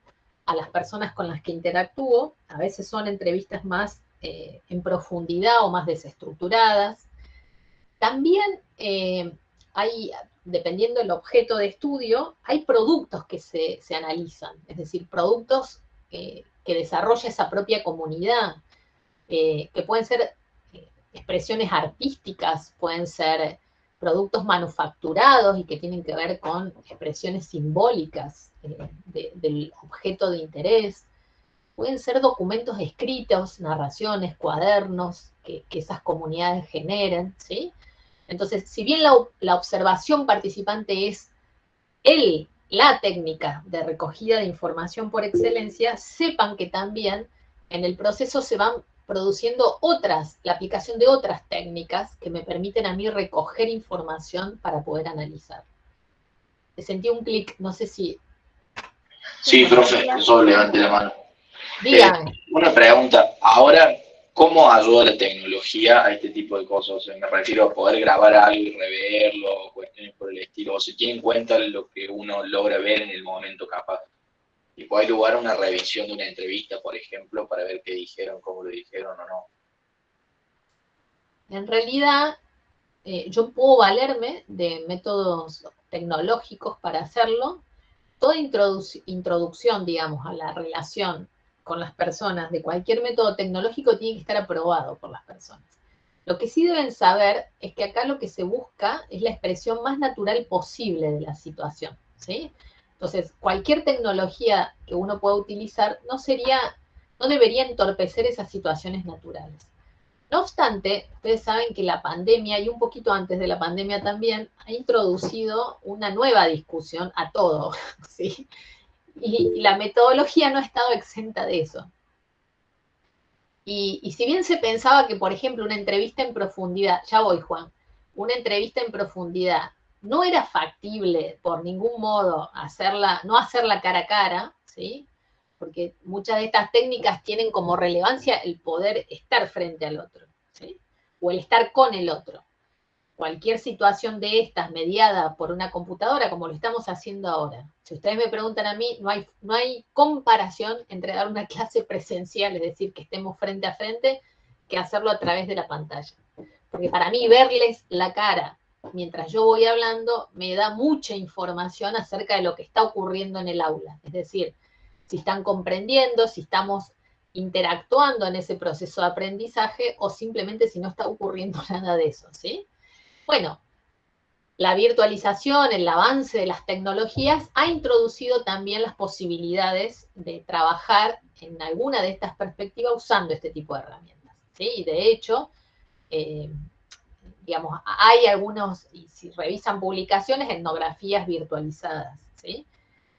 a las personas con las que interactúo. A veces son entrevistas más en profundidad o más desestructuradas. También hay, dependiendo del objeto de estudio, hay productos que se analizan, es decir, productos que desarrolla esa propia comunidad, que pueden ser expresiones artísticas, pueden ser productos manufacturados y que tienen que ver con expresiones simbólicas del objeto de interés, pueden ser documentos escritos, narraciones, cuadernos, que esas comunidades generen, ¿sí? Entonces, si bien la observación participante es la técnica de recogida de información por excelencia, sepan que también en el proceso se van produciendo la aplicación de otras técnicas que me permiten a mí recoger información para poder analizar. Le sentí un clic, no sé si... Sí, profe, solo levante la mano. Dígame. Una pregunta, ahora, ¿cómo ayuda la tecnología a este tipo de cosas? O sea, me refiero a poder grabar algo y reverlo, cuestiones por el estilo, o se tiene en cuenta lo que uno logra ver en el momento capaz. Y puede lugar a una revisión de una entrevista, por ejemplo, para ver qué dijeron, cómo lo dijeron o no. En realidad, yo puedo valerme de métodos tecnológicos para hacerlo. Toda introducción, digamos, a la relación con las personas de cualquier método tecnológico tiene que estar aprobado por las personas. Lo que sí deben saber es que acá lo que se busca es la expresión más natural posible de la situación, ¿sí? Entonces, cualquier tecnología que uno pueda utilizar no debería entorpecer esas situaciones naturales. No obstante, ustedes saben que la pandemia, y un poquito antes de la pandemia también, ha introducido una nueva discusión a todo, ¿sí? Y la metodología no ha estado exenta de eso. Y si bien se pensaba que, por ejemplo, una entrevista en profundidad, ya voy, Juan, una entrevista en profundidad no era factible por ningún modo no hacerla cara a cara, ¿sí? Porque muchas de estas técnicas tienen como relevancia el poder estar frente al otro, ¿sí? O el estar con el otro. Cualquier situación de estas mediada por una computadora, como lo estamos haciendo ahora. Si ustedes me preguntan a mí, no hay comparación entre dar una clase presencial, es decir, que estemos frente a frente, que hacerlo a través de la pantalla. Porque para mí verles la cara mientras yo voy hablando me da mucha información acerca de lo que está ocurriendo en el aula. Es decir, si están comprendiendo, si estamos interactuando en ese proceso de aprendizaje o simplemente si no está ocurriendo nada de eso, ¿sí? Bueno, la virtualización, el avance de las tecnologías ha introducido también las posibilidades de trabajar en alguna de estas perspectivas usando este tipo de herramientas, ¿sí? Y de hecho, digamos, hay algunos, y si revisan publicaciones, etnografías virtualizadas, ¿sí?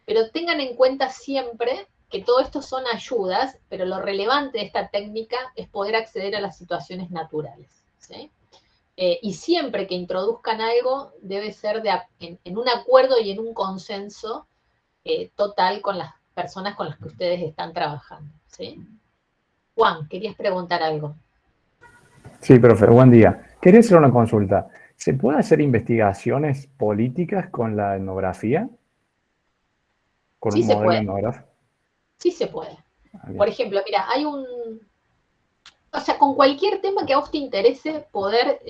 Pero tengan en cuenta siempre que todo esto son ayudas, pero lo relevante de esta técnica es poder acceder a las situaciones naturales, ¿sí? Y siempre que introduzcan algo, debe ser en un acuerdo y en un consenso total con las personas con las que ustedes están trabajando, ¿sí? Juan, querías preguntar algo. Sí, profe, buen día. Quería hacer una consulta. ¿Se puede hacer investigaciones políticas con la etnografía? ¿Con Sí un se modelo puede, etnográfico? sí se puede. Ah, bien. Por ejemplo, mira, o sea, con cualquier tema que a vos te interese poder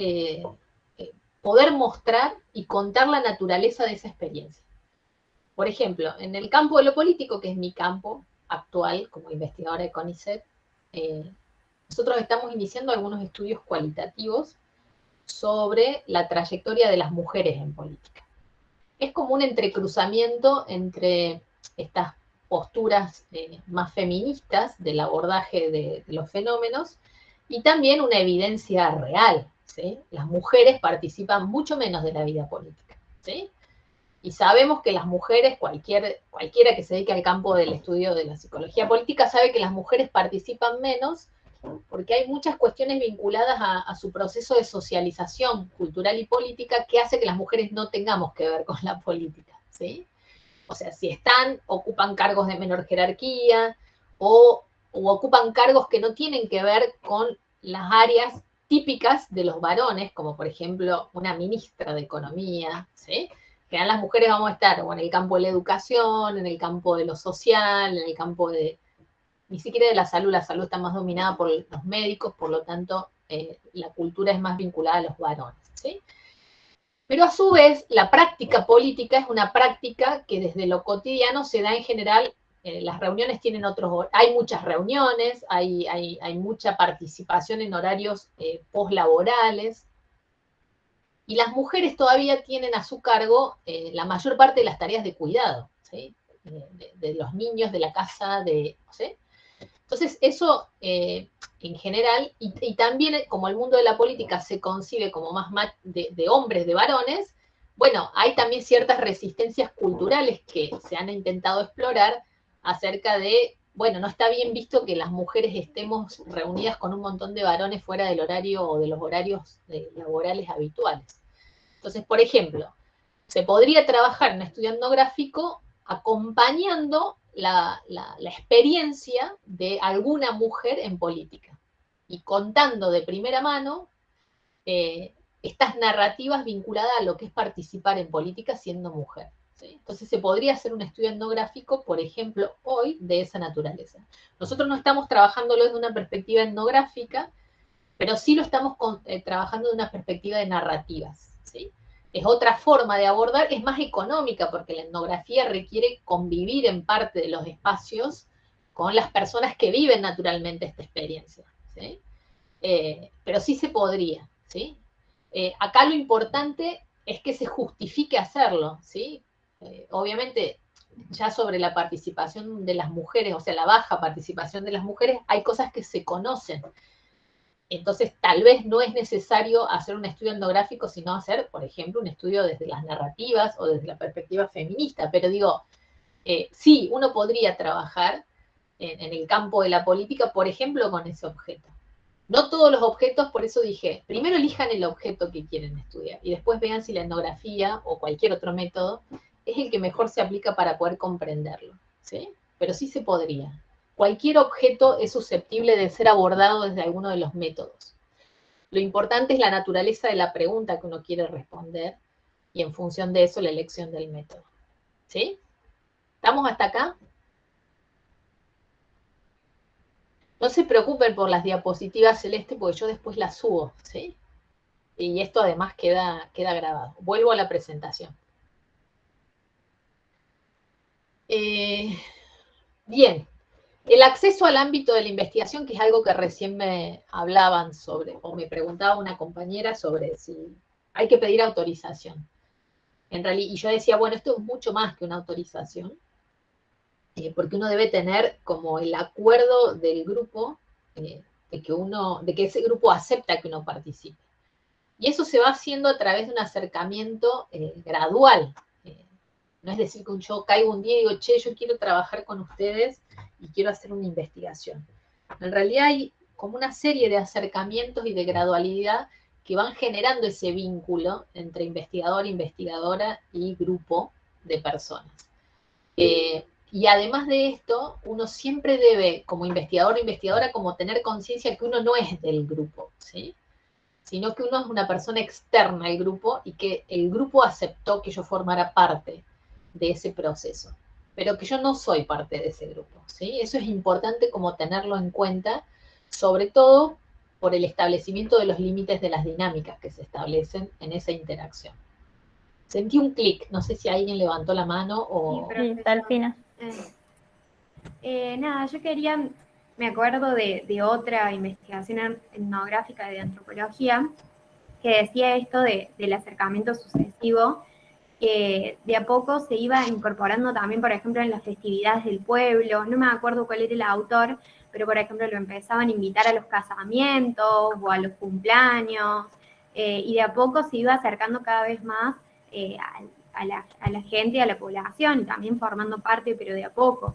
mostrar y contar la naturaleza de esa experiencia. Por ejemplo, en el campo de lo político, que es mi campo actual como investigadora de CONICET, nosotros estamos iniciando algunos estudios cualitativos sobre la trayectoria de las mujeres en política. Es como un entrecruzamiento entre estas posturas más feministas del abordaje de los fenómenos y también una evidencia real, ¿sí? Las mujeres participan mucho menos de la vida política, ¿sí? Y sabemos que las mujeres, cualquiera que se dedique al campo del estudio de la psicología política, sabe que las mujeres participan menos porque hay muchas cuestiones vinculadas a su proceso de socialización cultural y política que hace que las mujeres no tengamos que ver con la política, ¿sí? O sea, si ocupan cargos de menor jerarquía o ocupan cargos que no tienen que ver con las áreas típicas de los varones, como por ejemplo una ministra de Economía, ¿sí? Que las mujeres vamos a estar o en el campo de la educación, en el campo de lo social, en el campo ni siquiera de la salud está más dominada por los médicos, por lo tanto, la cultura es más vinculada a los varones, ¿sí? Pero a su vez, la práctica política es una práctica que desde lo cotidiano se da en general, las reuniones tienen hay muchas reuniones, hay mucha participación en horarios poslaborales, y las mujeres todavía tienen a su cargo la mayor parte de las tareas de cuidado, ¿sí? De los niños, de la casa, ¿sí? Entonces, eso en general, y también como el mundo de la política se concibe como más de hombres, de varones, bueno, hay también ciertas resistencias culturales que se han intentado explorar acerca de, bueno, no está bien visto que las mujeres estemos reunidas con un montón de varones fuera del horario o de los horarios laborales habituales. Entonces, por ejemplo, se podría trabajar en un estudio etnográfico acompañando la experiencia de alguna mujer en política y contando de primera mano estas narrativas vinculadas a lo que es participar en política siendo mujer, ¿sí? Entonces se podría hacer un estudio etnográfico, por ejemplo, hoy, de esa naturaleza. Nosotros no estamos trabajándolo desde una perspectiva etnográfica, pero sí lo estamos trabajando de una perspectiva de narrativas, ¿sí? Es otra forma de abordar, es más económica, porque la etnografía requiere convivir en parte de los espacios con las personas que viven naturalmente esta experiencia, ¿sí? Pero sí se podría, ¿sí? Acá lo importante es que se justifique hacerlo, ¿sí? Obviamente, ya sobre la participación de las mujeres, o sea, la baja participación de las mujeres, hay cosas que se conocen. Entonces, tal vez no es necesario hacer un estudio etnográfico, sino hacer, por ejemplo, un estudio desde las narrativas o desde la perspectiva feminista. Pero digo, sí, uno podría trabajar en el campo de la política, por ejemplo, con ese objeto. No todos los objetos, por eso dije, primero elijan el objeto que quieren estudiar y después vean si la etnografía o cualquier otro método es el que mejor se aplica para poder comprenderlo, ¿sí? Pero sí se podría. Cualquier objeto es susceptible de ser abordado desde alguno de los métodos. Lo importante es la naturaleza de la pregunta que uno quiere responder y en función de eso la elección del método. ¿Sí? ¿Estamos hasta acá? No se preocupen por las diapositivas celeste porque yo después las subo, ¿sí? Y esto además queda grabado. Vuelvo a la presentación. Bien. El acceso al ámbito de la investigación, que es algo que recién me hablaban sobre, o me preguntaba una compañera sobre si hay que pedir autorización. En realidad, y yo decía, bueno, esto es mucho más que una autorización, porque uno debe tener como el acuerdo del grupo, de que ese grupo acepta que uno participe. Y eso se va haciendo a través de un acercamiento gradual. No es decir que yo caigo un día y digo, che, yo quiero trabajar con ustedes y quiero hacer una investigación. En realidad hay como una serie de acercamientos y de gradualidad que van generando ese vínculo entre investigador, investigadora y grupo de personas. Y además de esto, uno siempre debe, como investigador o investigadora, como tener conciencia que uno no es del grupo, ¿sí? Sino que uno es una persona externa al grupo y que el grupo aceptó que yo formara parte de ese proceso, pero que yo no soy parte de ese grupo, ¿sí? Eso es importante como tenerlo en cuenta, sobre todo por el establecimiento de los límites de las dinámicas que se establecen en esa interacción. Sentí un clic, no sé si alguien levantó la mano o... Sí, Delfina. Nada, yo quería, me acuerdo de otra investigación etnográfica de antropología que decía esto del acercamiento sucesivo, que de a poco se iba incorporando también, por ejemplo, en las festividades del pueblo. No me acuerdo cuál era el autor, pero por ejemplo lo empezaban a invitar a los casamientos o a los cumpleaños, y de a poco se iba acercando cada vez más a la gente, a la población, y también formando parte, pero de a poco.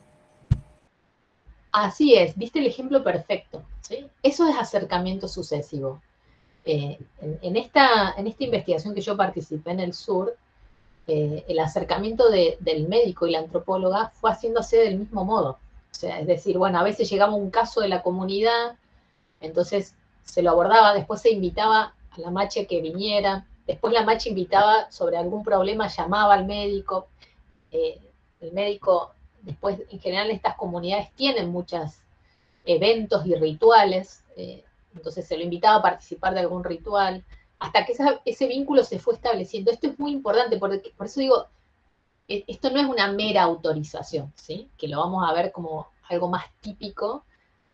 Así es, viste el ejemplo perfecto, ¿sí? Eso es acercamiento sucesivo. En esta investigación que yo participé en el sur, el acercamiento del médico y la antropóloga fue haciéndose del mismo modo. O sea, es decir, bueno, a veces llegaba un caso de la comunidad, entonces se lo abordaba, después se invitaba a la mache que viniera, después la mache invitaba sobre algún problema, llamaba al médico, el médico, después en general estas comunidades tienen muchos eventos y rituales, entonces se lo invitaba a participar de algún ritual, hasta que ese vínculo se fue estableciendo. Esto es muy importante, porque, por eso digo, esto no es una mera autorización, ¿sí? Que lo vamos a ver como algo más típico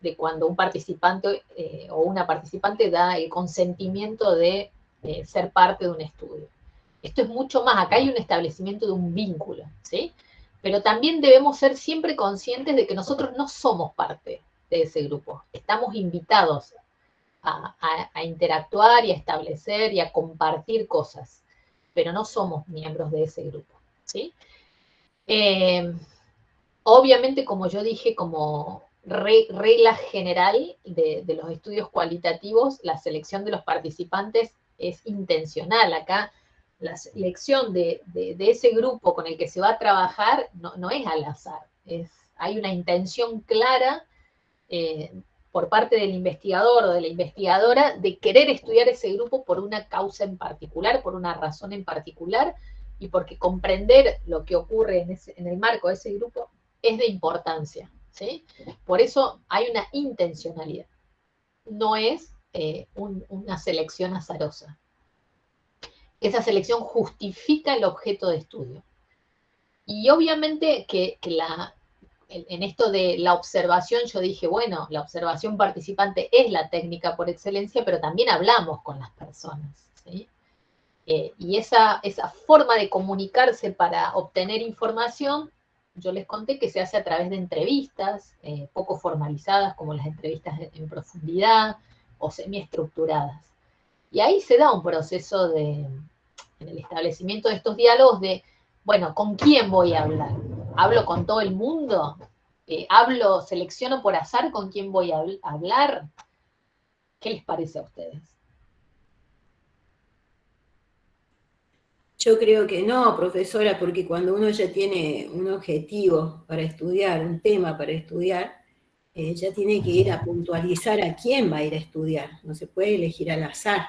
de cuando un participante o una participante da el consentimiento de ser parte de un estudio. Esto es mucho más, acá hay un establecimiento de un vínculo, ¿sí? Pero también debemos ser siempre conscientes de que nosotros no somos parte de ese grupo, estamos invitados a interactuar y a establecer y a compartir cosas, pero no somos miembros de ese grupo, ¿sí? Obviamente, como yo dije, como regla general de los estudios cualitativos, la selección de los participantes es intencional. Acá la selección de ese grupo con el que se va a trabajar no es al azar, hay una intención clara por parte del investigador o de la investigadora de querer estudiar ese grupo por una causa en particular, por una razón en particular, y porque comprender lo que ocurre en el marco de ese grupo es de importancia, ¿sí? Por eso hay una intencionalidad, no es una selección azarosa. Esa selección justifica el objeto de estudio. Y obviamente que en esto de la observación, yo dije, bueno, la observación participante es la técnica por excelencia, pero también hablamos con las personas, ¿sí? Y esa forma de comunicarse para obtener información, yo les conté que se hace a través de entrevistas poco formalizadas, como las entrevistas en profundidad o semiestructuradas. Y ahí se da un proceso en el establecimiento de estos diálogos de, bueno, ¿con quién voy a hablar? ¿Hablo con todo el mundo? ¿Selecciono por azar con quién voy a hablar? ¿Qué les parece a ustedes? Yo creo que no, profesora, porque cuando uno ya tiene un objetivo para estudiar, un tema para estudiar, ya tiene que ir a puntualizar a quién va a ir a estudiar. No se puede elegir al azar.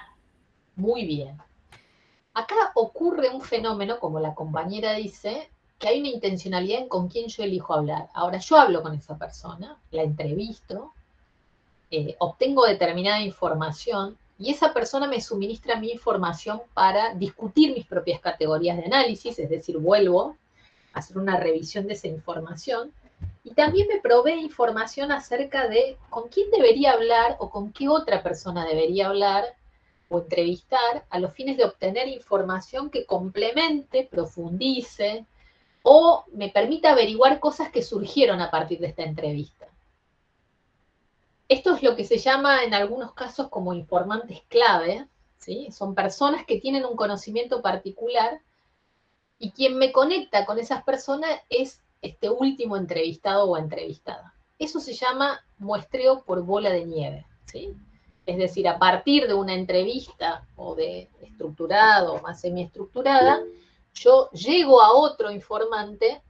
Muy bien. Acá ocurre un fenómeno, como la compañera dice, que hay una intencionalidad en con quién yo elijo hablar. Ahora, yo hablo con esa persona, la entrevisto, obtengo determinada información, y esa persona me suministra mi información para discutir mis propias categorías de análisis, es decir, vuelvo a hacer una revisión de esa información, y también me provee información acerca de con quién debería hablar o con qué otra persona debería hablar o entrevistar a los fines de obtener información que complemente, profundice o me permita averiguar cosas que surgieron a partir de esta entrevista. Esto es lo que se llama en algunos casos como informantes clave, ¿sí? Son personas que tienen un conocimiento particular y quien me conecta con esas personas es este último entrevistado o entrevistada. Eso se llama muestreo por bola de nieve, ¿sí? Es decir, a partir de una entrevista o de estructurada o más semiestructurada, yo llego a otro informante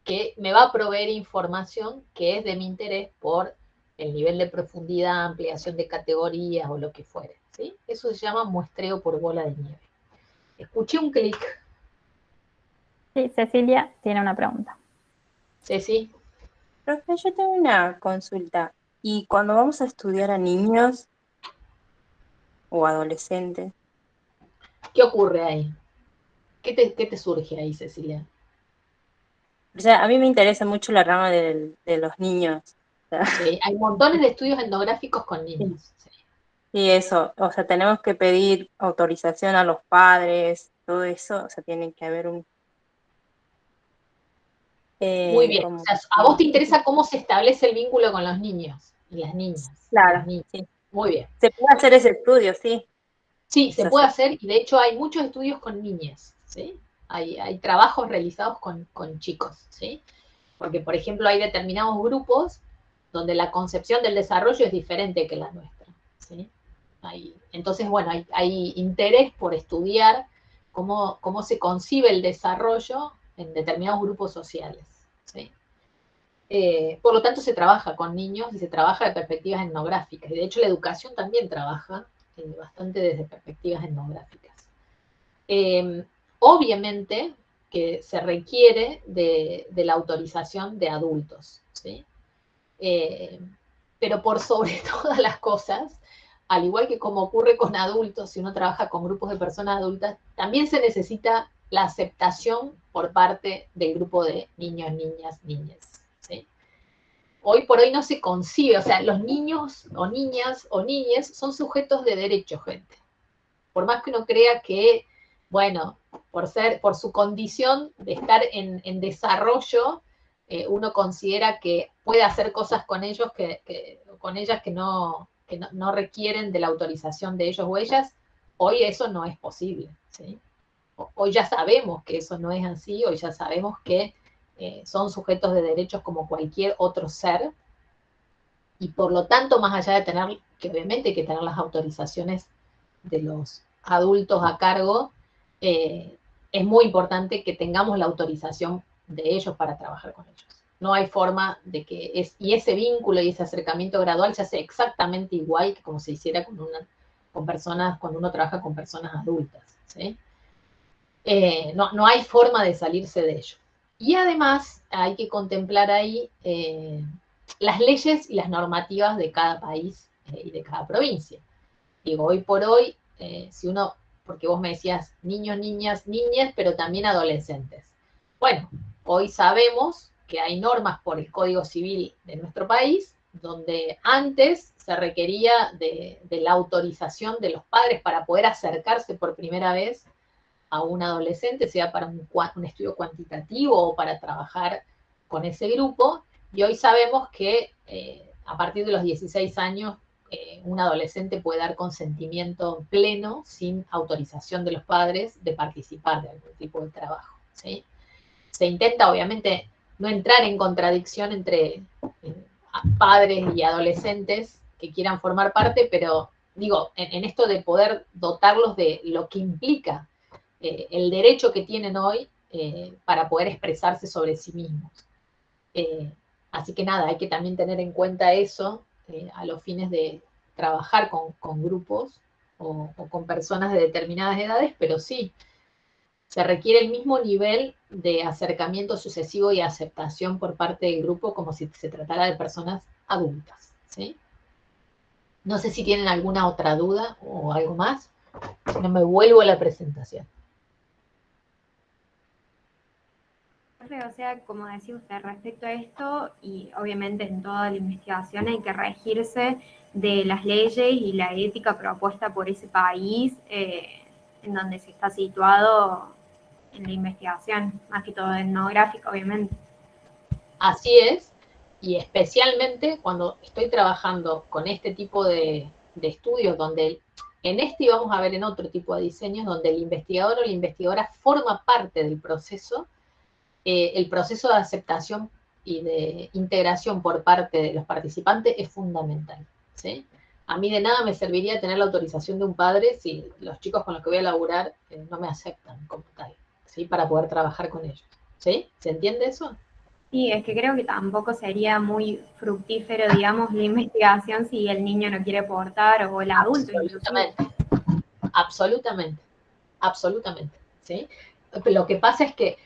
que me va a proveer información que es de mi interés por el nivel de profundidad, ampliación de categorías o lo que fuere, ¿sí? Eso se llama muestreo por bola de nieve. Escuché un clic. Sí, Cecilia tiene una pregunta. Ceci. Profe, yo tengo una consulta. ¿Y cuando vamos a estudiar a niños o adolescentes? ¿Qué ocurre ahí? ¿Qué te surge ahí, Cecilia? O sea, a mí me interesa mucho la rama de los niños. O sea, Sí, hay montones de estudios etnográficos con niños. Sí. y eso, o sea, tenemos que pedir autorización a los padres, todo eso, o sea, tiene que haber un... Muy bien. O sea, a vos te interesa cómo se establece el vínculo con los niños y las niñas. Claro, los niños. sí. Muy bien. Se puede hacer ese estudio, sí. Sí, se Eso puede sí. hacer, y de hecho hay muchos estudios con niñas, ¿sí? Hay trabajos realizados con chicos, ¿sí? Porque, por ejemplo, hay determinados grupos donde la concepción del desarrollo es diferente que la nuestra, ¿sí? Entonces, bueno, hay interés por estudiar cómo se concibe el desarrollo en determinados grupos sociales, ¿sí? Por lo tanto, se trabaja con niños y se trabaja de perspectivas etnográficas. Y de hecho, la educación también trabaja bastante desde perspectivas etnográficas. Obviamente que se requiere de la autorización de adultos, ¿sí? Pero por sobre todas las cosas, al igual que como ocurre con adultos, si uno trabaja con grupos de personas adultas, también se necesita la aceptación por parte del grupo de niños, niñas, niñas, ¿sí? Hoy por hoy no se concibe, o sea, los niños o niñas o niñes son sujetos de derecho, gente. Por más que uno crea que, bueno, por su condición de estar en desarrollo, uno considera que puede hacer cosas con ellos con ellas que no requieren de la autorización de ellos o ellas. Hoy eso no es posible, ¿sí? Hoy ya sabemos que eso no es así, hoy ya sabemos que son sujetos de derechos como cualquier otro ser, y por lo tanto, más allá de tener, que obviamente hay que tener las autorizaciones de los adultos a cargo, es muy importante que tengamos la autorización de ellos para trabajar con ellos. No hay forma de que y ese vínculo y ese acercamiento gradual se hace exactamente igual que como se hiciera con personas, cuando uno trabaja con personas adultas, ¿sí? No hay forma de salirse de ello. Y además hay que contemplar ahí las leyes y las normativas de cada país y de cada provincia. Digo, hoy por hoy, si uno, porque vos me decías niños, niñas, niñas, pero también adolescentes. Bueno, hoy sabemos que hay normas por el Código Civil de nuestro país, donde antes se requería de la autorización de los padres para poder acercarse por primera vez a un adolescente, sea para un estudio cuantitativo o para trabajar con ese grupo, y hoy sabemos que a partir de los 16 años un adolescente puede dar consentimiento pleno, sin autorización de los padres, de participar de algún tipo de trabajo, ¿sí? Se intenta, obviamente, no entrar en contradicción entre padres y adolescentes que quieran formar parte, pero digo, en esto de poder dotarlos de lo que implica el derecho que tienen hoy para poder expresarse sobre sí mismos. Así que nada, hay que también tener en cuenta eso a los fines de trabajar con grupos o con personas de determinadas edades, pero sí, se requiere el mismo nivel de acercamiento sucesivo y aceptación por parte del grupo como si se tratara de personas adultas, ¿sí? No sé si tienen alguna otra duda o algo más, si no me vuelvo a la presentación. O sea, como decía usted, respecto a esto, y obviamente en toda la investigación hay que regirse de las leyes y la ética propuesta por ese país en donde se está situado en la investigación, más que todo etnográfica, obviamente. Así es, y especialmente cuando estoy trabajando con este tipo de estudios, donde en este y vamos a ver en otro tipo de diseños, donde el investigador o la investigadora forma parte del proceso, el proceso de aceptación y de integración por parte de los participantes es fundamental, ¿sí? A mí de nada me serviría tener la autorización de un padre si los chicos con los que voy a laburar no me aceptan como tal, ¿sí? Para poder trabajar con ellos, ¿sí? ¿Se entiende eso? Sí, es que creo que tampoco sería muy fructífero, digamos, la investigación si el niño no quiere aportar o el adulto inclusive. Absolutamente, absolutamente, ¿sí? Lo que pasa es que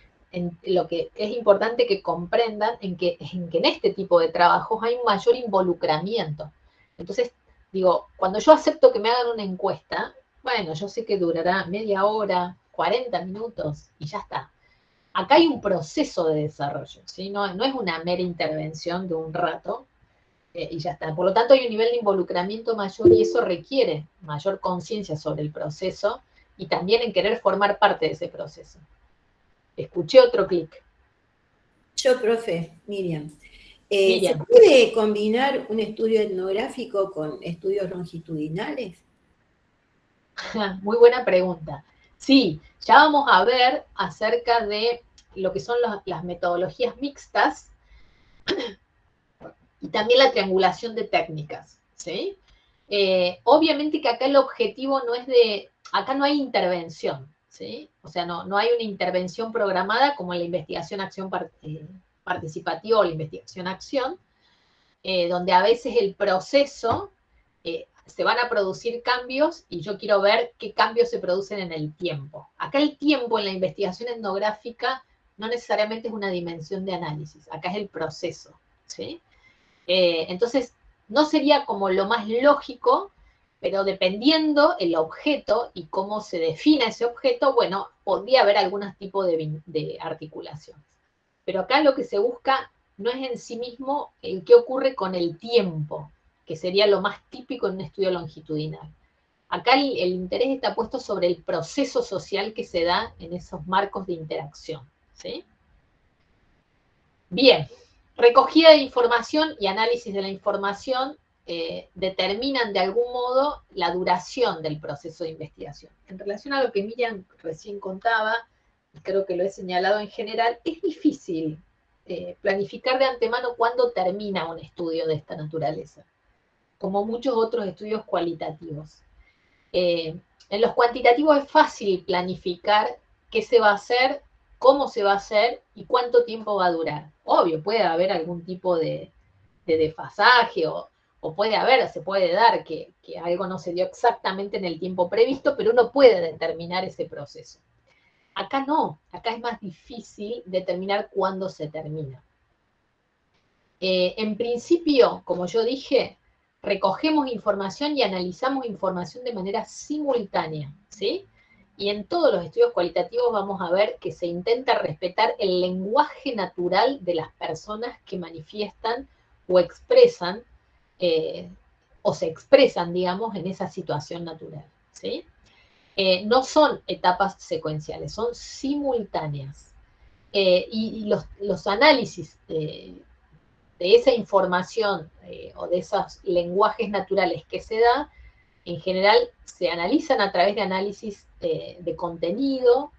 lo que es importante que comprendan en que en este tipo de trabajos hay un mayor involucramiento. Entonces, digo, cuando yo acepto que me hagan una encuesta, bueno, yo sé que durará media hora, 40 minutos y ya está. Acá hay un proceso de desarrollo, ¿sí? No es una mera intervención de un rato, y ya está. Por lo tanto, hay un nivel de involucramiento mayor y eso requiere mayor conciencia sobre el proceso y también en querer formar parte de ese proceso. Escuché otro clic. Yo, profe, Miriam. Miriam. ¿Se puede combinar un estudio etnográfico con estudios longitudinales? Muy buena pregunta. Sí, ya vamos a ver acerca de lo que son las metodologías mixtas y también la triangulación de técnicas, ¿sí? Obviamente que acá el objetivo no es acá no hay intervención, ¿sí? O sea, no hay una intervención programada como en la investigación-acción participativa o la investigación-acción, donde a veces el proceso se van a producir cambios y yo quiero ver qué cambios se producen en el tiempo. Acá el tiempo en la investigación etnográfica no necesariamente es una dimensión de análisis, acá es el proceso, ¿sí? Entonces, no sería como lo más lógico, pero dependiendo el objeto y cómo se defina ese objeto, bueno, podría haber algún tipo de articulación. Pero acá lo que se busca no es en sí mismo el qué ocurre con el tiempo, que sería lo más típico en un estudio longitudinal. Acá el interés está puesto sobre el proceso social que se da en esos marcos de interacción, ¿sí? Bien, recogida de información y análisis de la información determinan de algún modo la duración del proceso de investigación. En relación a lo que Miriam recién contaba, y creo que lo he señalado en general, es difícil planificar de antemano cuándo termina un estudio de esta naturaleza, como muchos otros estudios cualitativos. En los cuantitativos es fácil planificar qué se va a hacer, cómo se va a hacer y cuánto tiempo va a durar. Obvio, puede haber algún tipo de desfasaje o se puede dar que algo no se dio exactamente en el tiempo previsto, pero uno puede determinar ese proceso. Acá no, acá es más difícil determinar cuándo se termina. En principio, como yo dije, recogemos información y analizamos información de manera simultánea, ¿sí? Y en todos los estudios cualitativos vamos a ver que se intenta respetar el lenguaje natural de las personas que manifiestan o expresan, o se expresan, digamos, en esa situación natural, ¿sí? No son etapas secuenciales, son simultáneas. Y los análisis de esa información o de esos lenguajes naturales que se da, en general se analizan a través de análisis de contenido,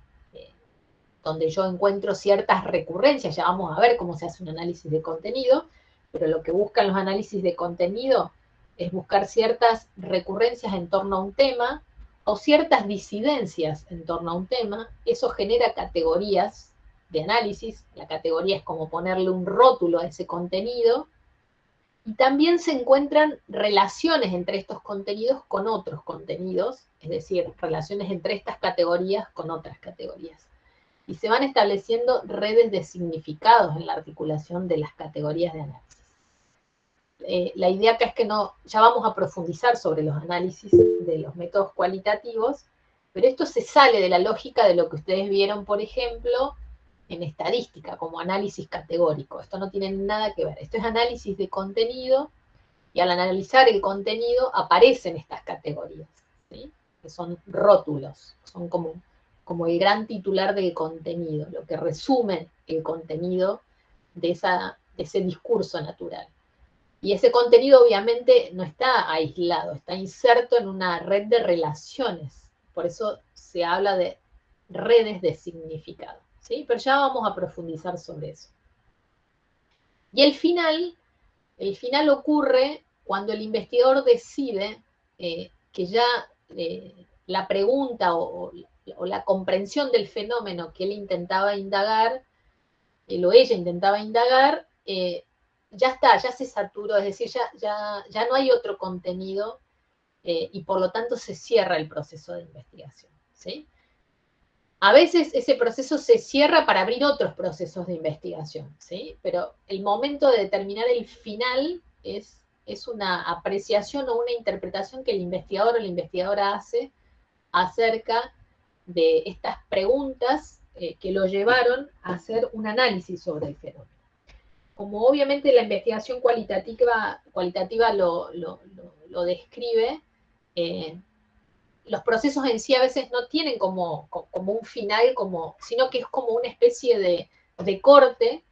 donde yo encuentro ciertas recurrencias, ya vamos a ver cómo se hace un análisis de contenido, pero lo que buscan los análisis de contenido es buscar ciertas recurrencias en torno a un tema o ciertas disidencias en torno a un tema. Eso genera categorías de análisis. La categoría es como ponerle un rótulo a ese contenido, y también se encuentran relaciones entre estos contenidos con otros contenidos, es decir, relaciones entre estas categorías con otras categorías. Y se van estableciendo redes de significados en la articulación de las categorías de análisis. La idea acá es que ya vamos a profundizar sobre los análisis de los métodos cualitativos, pero esto se sale de la lógica de lo que ustedes vieron, por ejemplo, en estadística, como análisis categórico. Esto no tiene nada que ver. Esto es análisis de contenido, y al analizar el contenido aparecen estas categorías, ¿sí? Que son rótulos, son como el gran titular del contenido, lo que resume el contenido de ese discurso natural. Y ese contenido obviamente no está aislado, está inserto en una red de relaciones. Por eso se habla de redes de significado, ¿sí? Pero ya vamos a profundizar sobre eso. Y el final ocurre cuando el investigador decide que ya la pregunta o la comprensión del fenómeno que él intentaba indagar él o ella intentaba indagar, ya está, ya se saturó, es decir, ya no hay otro contenido y por lo tanto se cierra el proceso de investigación, ¿sí? A veces ese proceso se cierra para abrir otros procesos de investigación, ¿sí? Pero el momento de determinar el final es una apreciación o una interpretación que el investigador o la investigadora hace acerca de estas preguntas que lo llevaron a hacer un análisis sobre el fenómeno. Como obviamente la investigación cualitativa lo describe, los procesos en sí a veces no tienen como un final, sino que es como una especie de corte,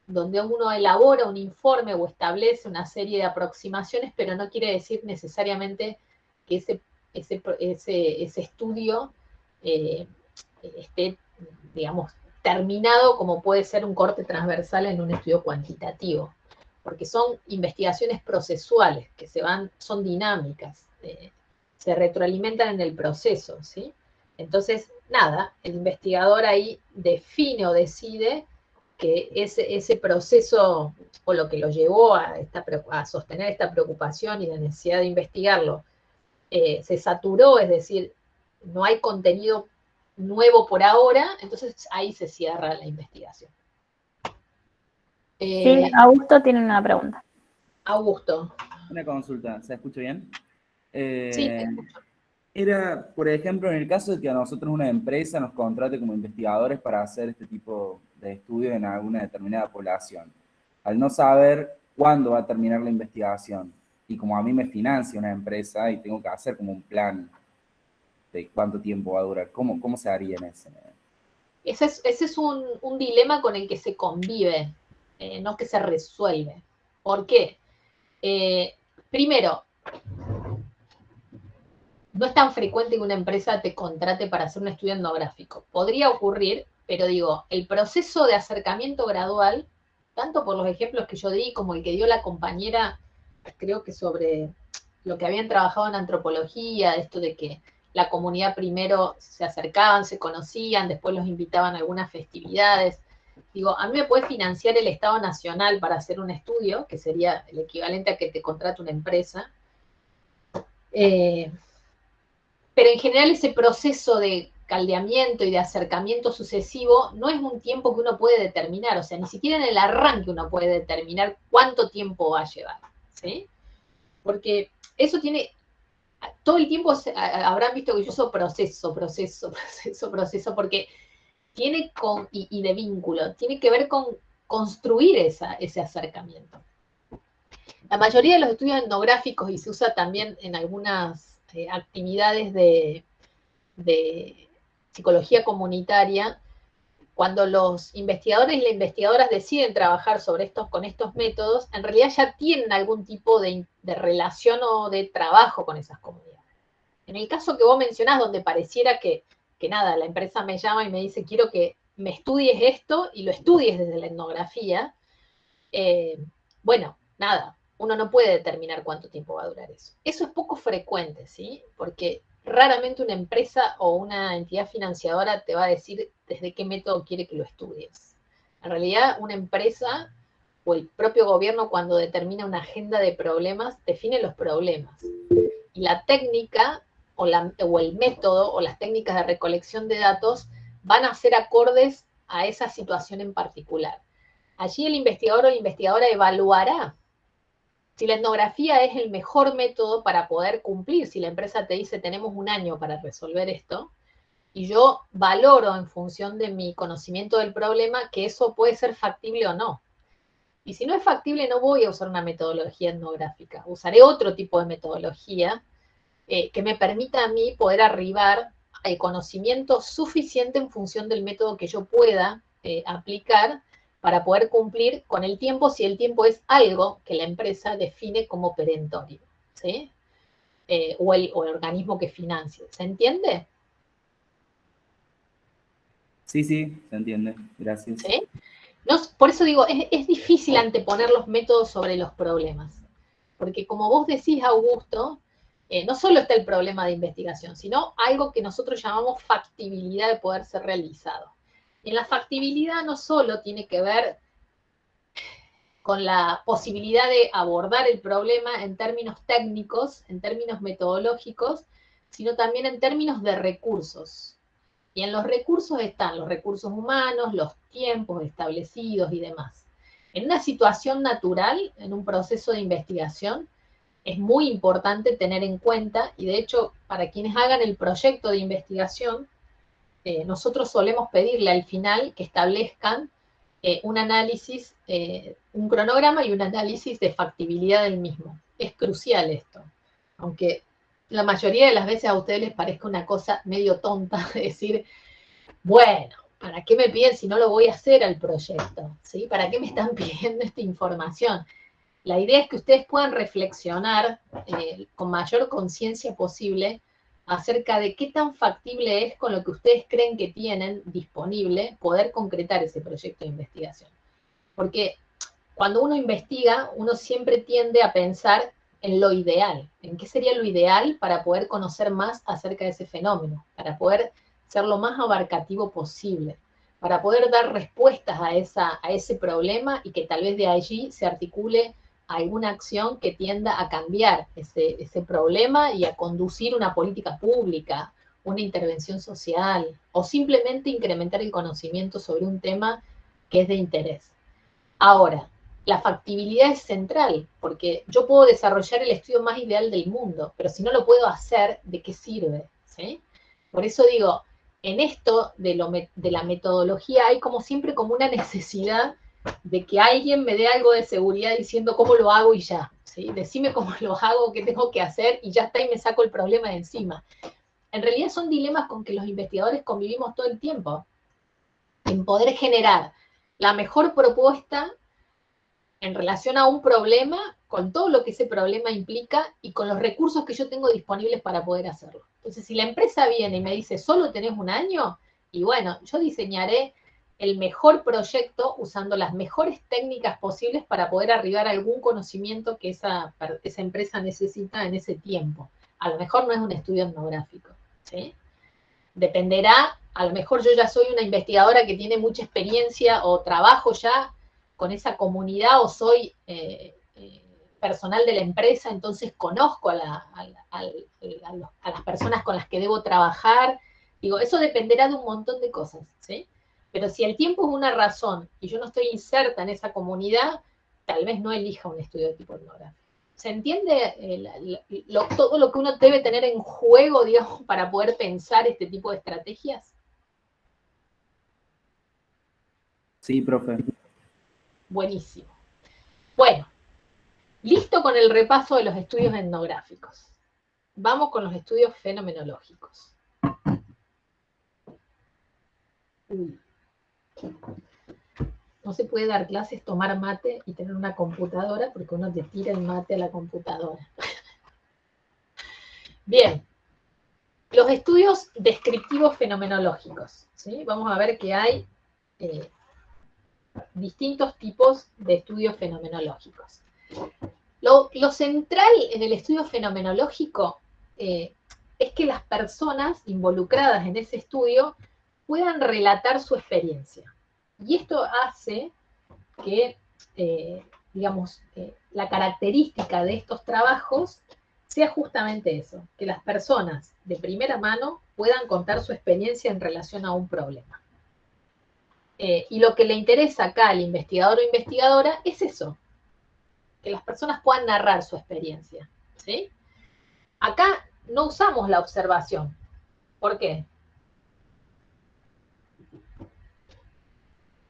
donde uno elabora un informe o establece una serie de aproximaciones, pero no quiere decir necesariamente que ese estudio esté, digamos, terminado como puede ser un corte transversal en un estudio cuantitativo, porque son investigaciones procesuales, que son dinámicas, se retroalimentan en el proceso, ¿sí? Entonces, nada, el investigador ahí define o decide que ese proceso, o lo que lo llevó a sostener esta preocupación y la necesidad de investigarlo, se saturó, es decir, no hay contenido nuevo por ahora, entonces ahí se cierra la investigación. Sí, Augusto tiene una pregunta. Augusto. Una consulta, ¿se escucha bien? Sí, te escucho. Era, por ejemplo, en el caso de que a nosotros una empresa nos contrate como investigadores para hacer este tipo de estudio en alguna determinada población. Al no saber cuándo va a terminar la investigación, y como a mí me financia una empresa y tengo que hacer como un plan de cuánto tiempo va a durar, ¿cómo se haría en ese? Ese es un dilema con el que se convive, no que se resuelve. ¿Por qué? Primero, no es tan frecuente que una empresa te contrate para hacer un estudio etnográfico. Podría ocurrir, pero digo, el proceso de acercamiento gradual, tanto por los ejemplos que yo di como el que dio la compañera, creo que sobre lo que habían trabajado en antropología, esto de que la comunidad primero se acercaban, se conocían, después los invitaban a algunas festividades. Digo, a mí me puede financiar el Estado Nacional para hacer un estudio, que sería el equivalente a que te contrate una empresa. Pero en general ese proceso de caldeamiento y de acercamiento sucesivo no es un tiempo que uno puede determinar, o sea, ni siquiera en el arranque uno puede determinar cuánto tiempo va a llevar, ¿sí? Porque eso tiene, todo el tiempo habrán visto que yo uso proceso, porque tiene y de vínculo, tiene que ver con construir ese acercamiento. La mayoría de los estudios etnográficos, y se usa también en algunas actividades de psicología comunitaria, cuando los investigadores y las investigadoras deciden trabajar con estos métodos, en realidad ya tienen algún tipo de relación o de trabajo con esas comunidades. En el caso que vos mencionás, donde pareciera que nada, la empresa me llama y me dice, quiero que me estudies esto, y lo estudies desde la etnografía, bueno, nada, uno no puede determinar cuánto tiempo va a durar eso. Eso es poco frecuente, ¿sí? Porque raramente una empresa o una entidad financiadora te va a decir desde qué método quiere que lo estudies. En realidad, una empresa o el propio gobierno, cuando determina una agenda de problemas, define los problemas. Y la técnica o el método o las técnicas de recolección de datos van a ser acordes a esa situación en particular. Allí el investigador o la investigadora evaluará si la etnografía es el mejor método para poder cumplir. Si la empresa te dice, tenemos un año para resolver esto, y yo valoro en función de mi conocimiento del problema que eso puede ser factible o no. Y si no es factible, no voy a usar una metodología etnográfica. Usaré otro tipo de metodología que me permita a mí poder arribar al conocimiento suficiente en función del método que yo pueda aplicar para poder cumplir con el tiempo, si el tiempo es algo que la empresa define como perentorio, ¿sí? O el organismo que financie. ¿Se entiende? Sí, se entiende. Gracias. ¿Sí? No, por eso digo, es difícil anteponer los métodos sobre los problemas. Porque como vos decís, Augusto, no solo está el problema de investigación, sino algo que nosotros llamamos factibilidad de poder ser realizado. En la factibilidad no solo tiene que ver con la posibilidad de abordar el problema en términos técnicos, en términos metodológicos, sino también en términos de recursos. Y en los recursos están los recursos humanos, los tiempos establecidos y demás. En una situación natural, en un proceso de investigación, es muy importante tener en cuenta, y de hecho, para quienes hagan el proyecto de investigación, nosotros solemos pedirle al final que establezcan un análisis, un cronograma y un análisis de factibilidad del mismo. Es crucial esto, aunque la mayoría de las veces a ustedes les parezca una cosa medio tonta decir, bueno, ¿para qué me piden si no lo voy a hacer al proyecto? ¿Sí? ¿Para qué me están pidiendo esta información? La idea es que ustedes puedan reflexionar con mayor conciencia posible acerca de qué tan factible es con lo que ustedes creen que tienen disponible poder concretar ese proyecto de investigación. Porque cuando uno investiga, uno siempre tiende a pensar en lo ideal, en qué sería lo ideal para poder conocer más acerca de ese fenómeno, para poder ser lo más abarcativo posible, para poder dar respuestas a ese problema y que tal vez de allí se articule alguna acción que tienda a cambiar ese problema y a conducir una política pública, una intervención social, o simplemente incrementar el conocimiento sobre un tema que es de interés. Ahora, la factibilidad es central, porque yo puedo desarrollar el estudio más ideal del mundo, pero si no lo puedo hacer, ¿de qué sirve? ¿Sí? Por eso digo, en esto de la metodología hay como siempre como una necesidad de que alguien me dé algo de seguridad diciendo cómo lo hago y ya, ¿sí? Decime cómo lo hago, qué tengo que hacer y ya está y me saco el problema de encima. En realidad son dilemas con que los investigadores convivimos todo el tiempo, en poder generar la mejor propuesta en relación a un problema, con todo lo que ese problema implica y con los recursos que yo tengo disponibles para poder hacerlo. Entonces, si la empresa viene y me dice, solo tenés un año, y bueno, yo diseñaré el mejor proyecto usando las mejores técnicas posibles para poder arribar a algún conocimiento que esa empresa necesita en ese tiempo. A lo mejor no es un estudio etnográfico, ¿sí? Dependerá, a lo mejor yo ya soy una investigadora que tiene mucha experiencia o trabajo ya con esa comunidad o soy personal de la empresa, entonces conozco a las personas con las que debo trabajar. Digo, eso dependerá de un montón de cosas, ¿sí? Pero si el tiempo es una razón y yo no estoy inserta en esa comunidad, tal vez no elija un estudio de tipo etnográfico. ¿Se entiende todo lo que uno debe tener en juego, digamos, para poder pensar este tipo de estrategias? Sí, profe. Buenísimo. Bueno, listo con el repaso de los estudios etnográficos. Vamos con los estudios fenomenológicos. No se puede dar clases, tomar mate y tener una computadora porque uno te tira el mate a la computadora. Bien. Los estudios descriptivos fenomenológicos, ¿sí? Vamos a ver que hay distintos tipos de estudios fenomenológicos. Lo central en el estudio fenomenológico es que las personas involucradas en ese estudio puedan relatar su experiencia. Y esto hace que, digamos, la característica de estos trabajos sea justamente eso, que las personas de primera mano puedan contar su experiencia en relación a un problema. Y lo que le interesa acá al investigador o investigadora es eso, que las personas puedan narrar su experiencia, ¿sí? Acá no usamos la observación. ¿Por qué?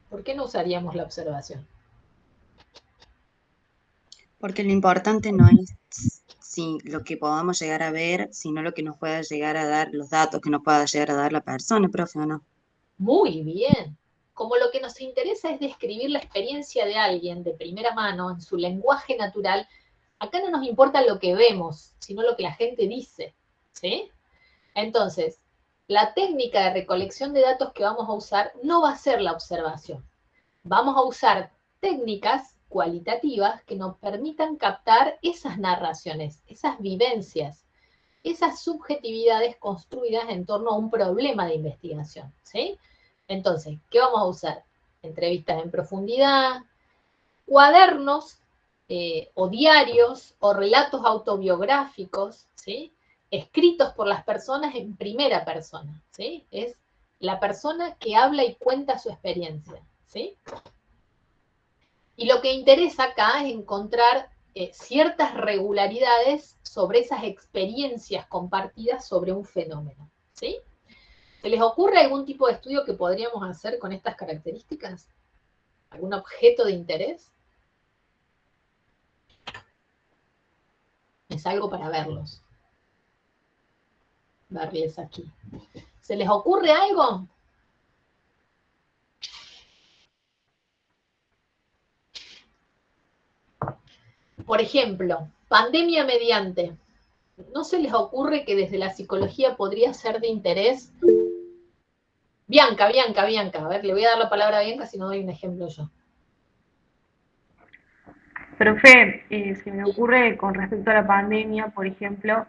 ¿Por qué no usaríamos la observación? Porque lo importante no es lo que podamos llegar a ver, sino lo que nos pueda llegar a dar, los datos que nos pueda llegar a dar la persona, profe, ¿o no? Muy bien. Como lo que nos interesa es describir la experiencia de alguien de primera mano, en su lenguaje natural, acá no nos importa lo que vemos, sino lo que la gente dice, ¿sí? Entonces, la técnica de recolección de datos que vamos a usar no va a ser la observación. Vamos a usar técnicas cualitativas que nos permitan captar esas narraciones, esas vivencias, esas subjetividades construidas en torno a un problema de investigación, ¿sí? Entonces, ¿qué vamos a usar? Entrevistas en profundidad, cuadernos o diarios o relatos autobiográficos, ¿sí? Escritos por las personas en primera persona, ¿sí? Es la persona que habla y cuenta su experiencia, ¿sí? Y lo que interesa acá es encontrar ciertas regularidades sobre esas experiencias compartidas sobre un fenómeno, ¿sí? ¿Se les ocurre algún tipo de estudio que podríamos hacer con estas características? ¿Algún objeto de interés? Es algo para verlos. Verles aquí. ¿Se les ocurre algo? Por ejemplo, pandemia mediante. ¿No se les ocurre que desde la psicología podría ser de interés? Bianca. A ver, le voy a dar la palabra a Bianca si no doy un ejemplo yo. Profe, se me ocurre con respecto a la pandemia, por ejemplo,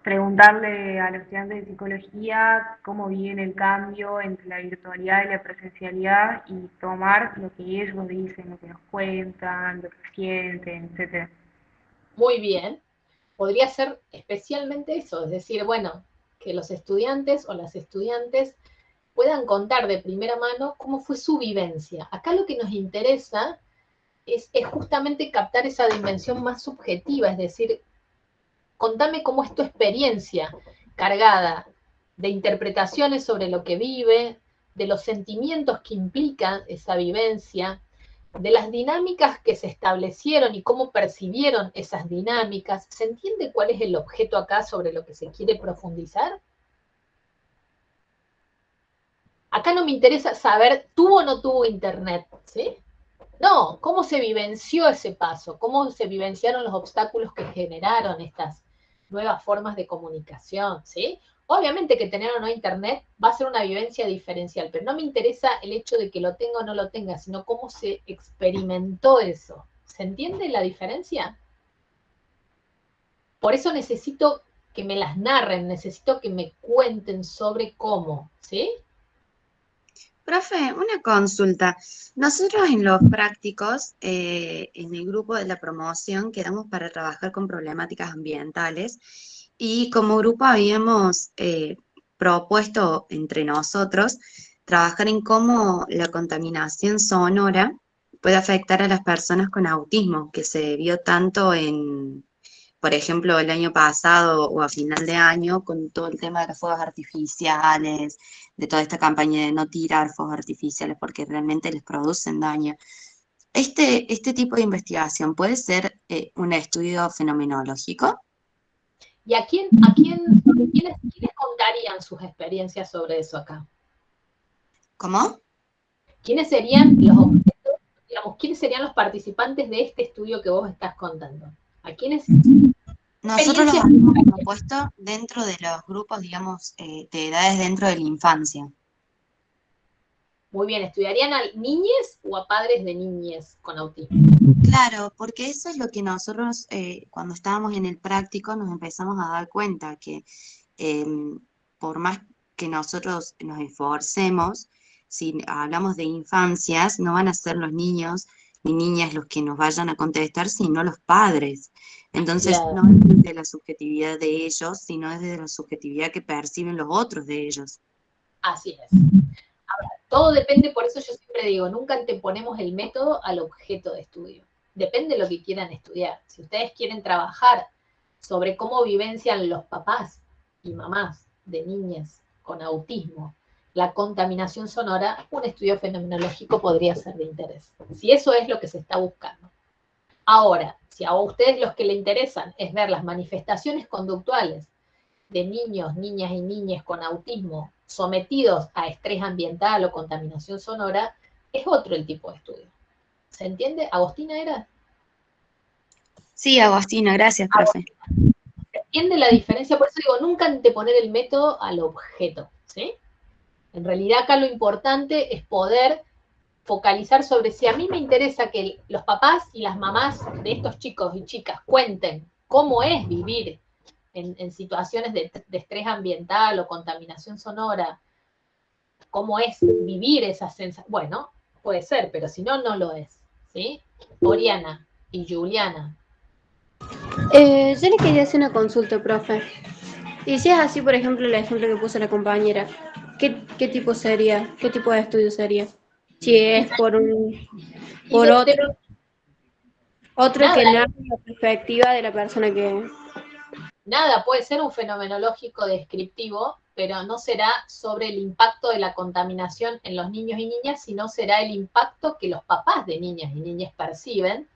preguntarle a los estudiantes de psicología cómo viven el cambio entre la virtualidad y la presencialidad y tomar lo que ellos dicen, lo que nos cuentan, lo que sienten, etc. Muy bien. Podría ser especialmente eso, es decir, bueno, que los estudiantes o las estudiantes puedan contar de primera mano cómo fue su vivencia. Acá lo que nos interesa es justamente captar esa dimensión más subjetiva, es decir, contame cómo es tu experiencia cargada de interpretaciones sobre lo que vive, de los sentimientos que implica esa vivencia, de las dinámicas que se establecieron y cómo percibieron esas dinámicas. ¿Se entiende cuál es el objeto acá sobre lo que se quiere profundizar? Acá no me interesa saber, ¿tuvo o no tuvo internet? ¿Sí? No, ¿cómo se vivenció ese paso? ¿Cómo se vivenciaron los obstáculos que generaron estas nuevas formas de comunicación? ¿Sí? Obviamente que tener o no internet va a ser una vivencia diferencial, pero no me interesa el hecho de que lo tenga o no lo tenga, sino cómo se experimentó eso. ¿Se entiende la diferencia? Por eso necesito que me las narren, necesito que me cuenten sobre cómo, ¿sí? Profe, una consulta. Nosotros en los prácticos, en el grupo de la promoción, quedamos para trabajar con problemáticas ambientales y como grupo habíamos propuesto entre nosotros trabajar en cómo la contaminación sonora puede afectar a las personas con autismo, que se vio tanto en, por ejemplo, el año pasado o a final de año con todo el tema de los fuegos artificiales, de toda esta campaña de no tirar fuegos artificiales porque realmente les producen daño. Este tipo de investigación puede ser un estudio fenomenológico. ¿Y quiénes contarían sus experiencias sobre eso acá? ¿Cómo? ¿Quiénes serían los objetos, digamos, quiénes serían los participantes de este estudio que vos estás contando? ¿A quiénes? Nosotros los hemos propuesto dentro de los grupos, digamos, de edades dentro de la infancia. Muy bien, ¿estudiarían a niñes o a padres de niñes con autismo? Claro, porque eso es lo que nosotros, cuando estábamos en el práctico, nos empezamos a dar cuenta que por más que nosotros nos esforcemos, si hablamos de infancias, no van a ser los niños ni niñas los que nos vayan a contestar, sino los padres. Entonces, Claro. no es desde la subjetividad de ellos, sino es desde la subjetividad que perciben los otros de ellos. Así es. Ahora, todo depende, por eso yo siempre digo, nunca anteponemos el método al objeto de estudio. Depende de lo que quieran estudiar. Si ustedes quieren trabajar sobre cómo vivencian los papás y mamás de niñas con autismo la contaminación sonora, un estudio fenomenológico podría ser de interés. Si eso es lo que se está buscando. Ahora, si a ustedes los que les interesan es ver las manifestaciones conductuales de niños, niñas y niñas con autismo sometidos a estrés ambiental o contaminación sonora, es otro el tipo de estudio. ¿Se entiende? ¿Agostina era? Sí, Agostina, gracias, profe. ¿Se entiende la diferencia? Por eso digo, nunca anteponer el método al objeto, ¿sí? En realidad acá lo importante es poder focalizar sobre si a mí me interesa que los papás y las mamás de estos chicos y chicas cuenten cómo es vivir en situaciones de estrés ambiental o contaminación sonora cómo es vivir esa sensación. Bueno, puede ser, pero si no, no lo es, ¿sí? Oriana y Juliana. Yo le quería hacer una consulta, profe. Y si es así, por ejemplo, el ejemplo que puso la compañera, ¿qué tipo sería? ¿Qué tipo de estudio sería? Si es por otro que narra la perspectiva de la persona que... Nada, puede ser un fenomenológico descriptivo, pero no será sobre el impacto de la contaminación en los niños y niñas, sino será el impacto que los papás de niñas y niñas perciben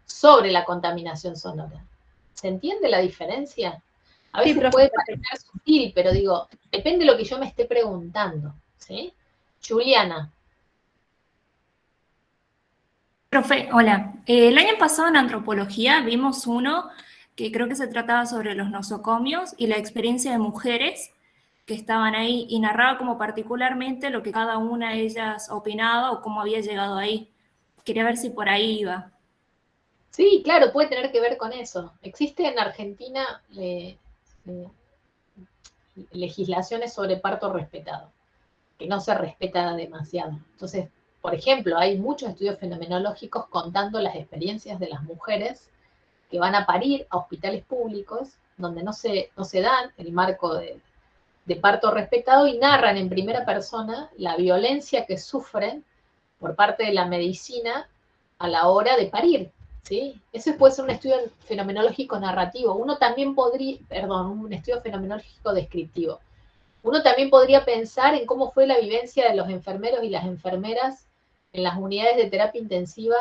sobre la contaminación sonora. ¿Se entiende la diferencia? A veces puede parecer sutil, pero digo, depende de lo que yo me esté preguntando, ¿sí? Juliana. Profe, hola. El año pasado en antropología vimos uno que creo que se trataba sobre los nosocomios y la experiencia de mujeres que estaban ahí y narraba como particularmente lo que cada una de ellas opinaba o cómo había llegado ahí. Quería ver si por ahí iba. Sí, claro, puede tener que ver con eso. Existe en Argentina legislaciones sobre parto respetado, que no se respeta demasiado. Entonces, por ejemplo, hay muchos estudios fenomenológicos contando las experiencias de las mujeres que van a parir a hospitales públicos, donde no se dan el marco de parto respetado y narran en primera persona la violencia que sufren por parte de la medicina a la hora de parir, ¿sí? Ese puede ser un estudio fenomenológico narrativo. Uno también podría, un estudio fenomenológico descriptivo. Uno también podría pensar en cómo fue la vivencia de los enfermeros y las enfermeras en las unidades de terapia intensiva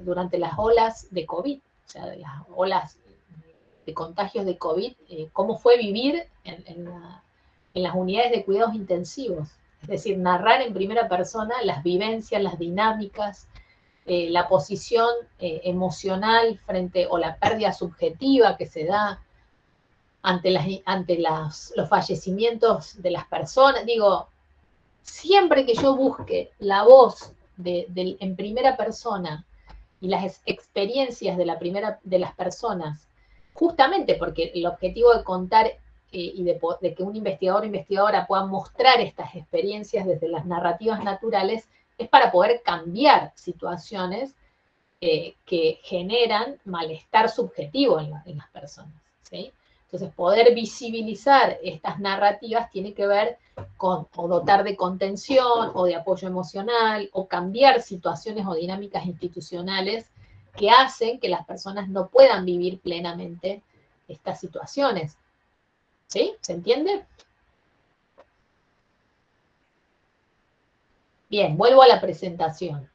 durante las olas de COVID, o sea, de las olas de contagios de COVID, cómo fue vivir en las unidades de cuidados intensivos. Es decir, narrar en primera persona las vivencias, las dinámicas, la posición emocional frente, o la pérdida subjetiva que se da ante los fallecimientos de las personas. Digo, siempre que yo busque la voz en primera persona y las experiencias de las personas, justamente porque el objetivo de contar y de que un investigador o investigadora pueda mostrar estas experiencias desde las narrativas naturales, es para poder cambiar situaciones que generan malestar subjetivo en las personas, ¿sí? Entonces, poder visibilizar estas narrativas tiene que ver con o dotar de contención o de apoyo emocional o cambiar situaciones o dinámicas institucionales que hacen que las personas no puedan vivir plenamente estas situaciones. ¿Sí? ¿Se entiende? Bien, vuelvo a la presentación.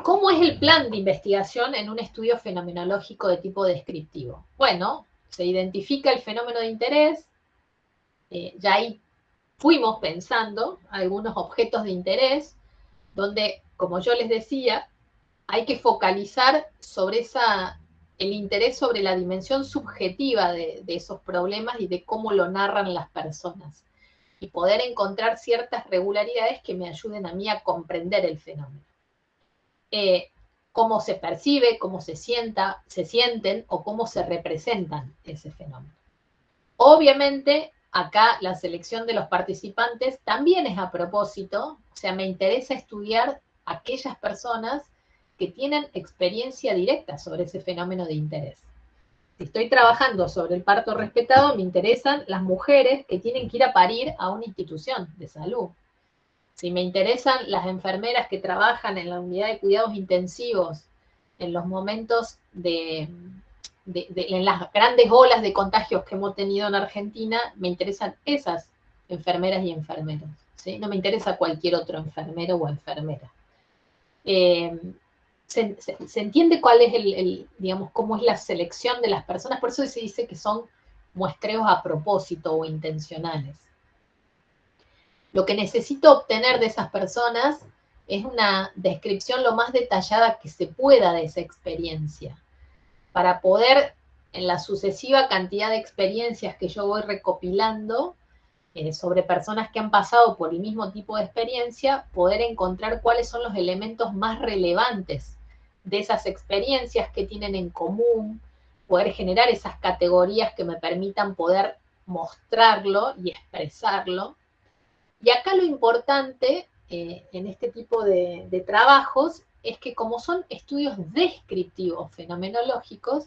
¿Cómo es el plan de investigación en un estudio fenomenológico de tipo descriptivo? Bueno, se identifica el fenómeno de interés, ya ahí fuimos pensando algunos objetos de interés, donde, como yo les decía, hay que focalizar sobre el interés sobre la dimensión subjetiva de esos problemas y de cómo lo narran las personas, y poder encontrar ciertas regularidades que me ayuden a mí a comprender el fenómeno. Cómo se percibe, cómo se sienten o cómo se representan ese fenómeno. Obviamente, acá la selección de los participantes también es a propósito, o sea, me interesa estudiar aquellas personas que tienen experiencia directa sobre ese fenómeno de interés. Si estoy trabajando sobre el parto respetado, me interesan las mujeres que tienen que ir a parir a una institución de salud. Si me interesan las enfermeras que trabajan en la unidad de cuidados intensivos en los momentos en las grandes olas de contagios que hemos tenido en Argentina, me interesan esas enfermeras y enfermeros, ¿sí? No me interesa cualquier otro enfermero o enfermera. ¿Se entiende cuál es digamos, cómo es la selección de las personas? Por eso se dice que son muestreos a propósito o intencionales. Lo que necesito obtener de esas personas es una descripción lo más detallada que se pueda de esa experiencia, para poder, en la sucesiva cantidad de experiencias que yo voy recopilando sobre personas que han pasado por el mismo tipo de experiencia, poder encontrar cuáles son los elementos más relevantes de esas experiencias que tienen en común, poder generar esas categorías que me permitan poder mostrarlo y expresarlo, Y acá lo importante en este tipo de trabajos es que como son estudios descriptivos, fenomenológicos,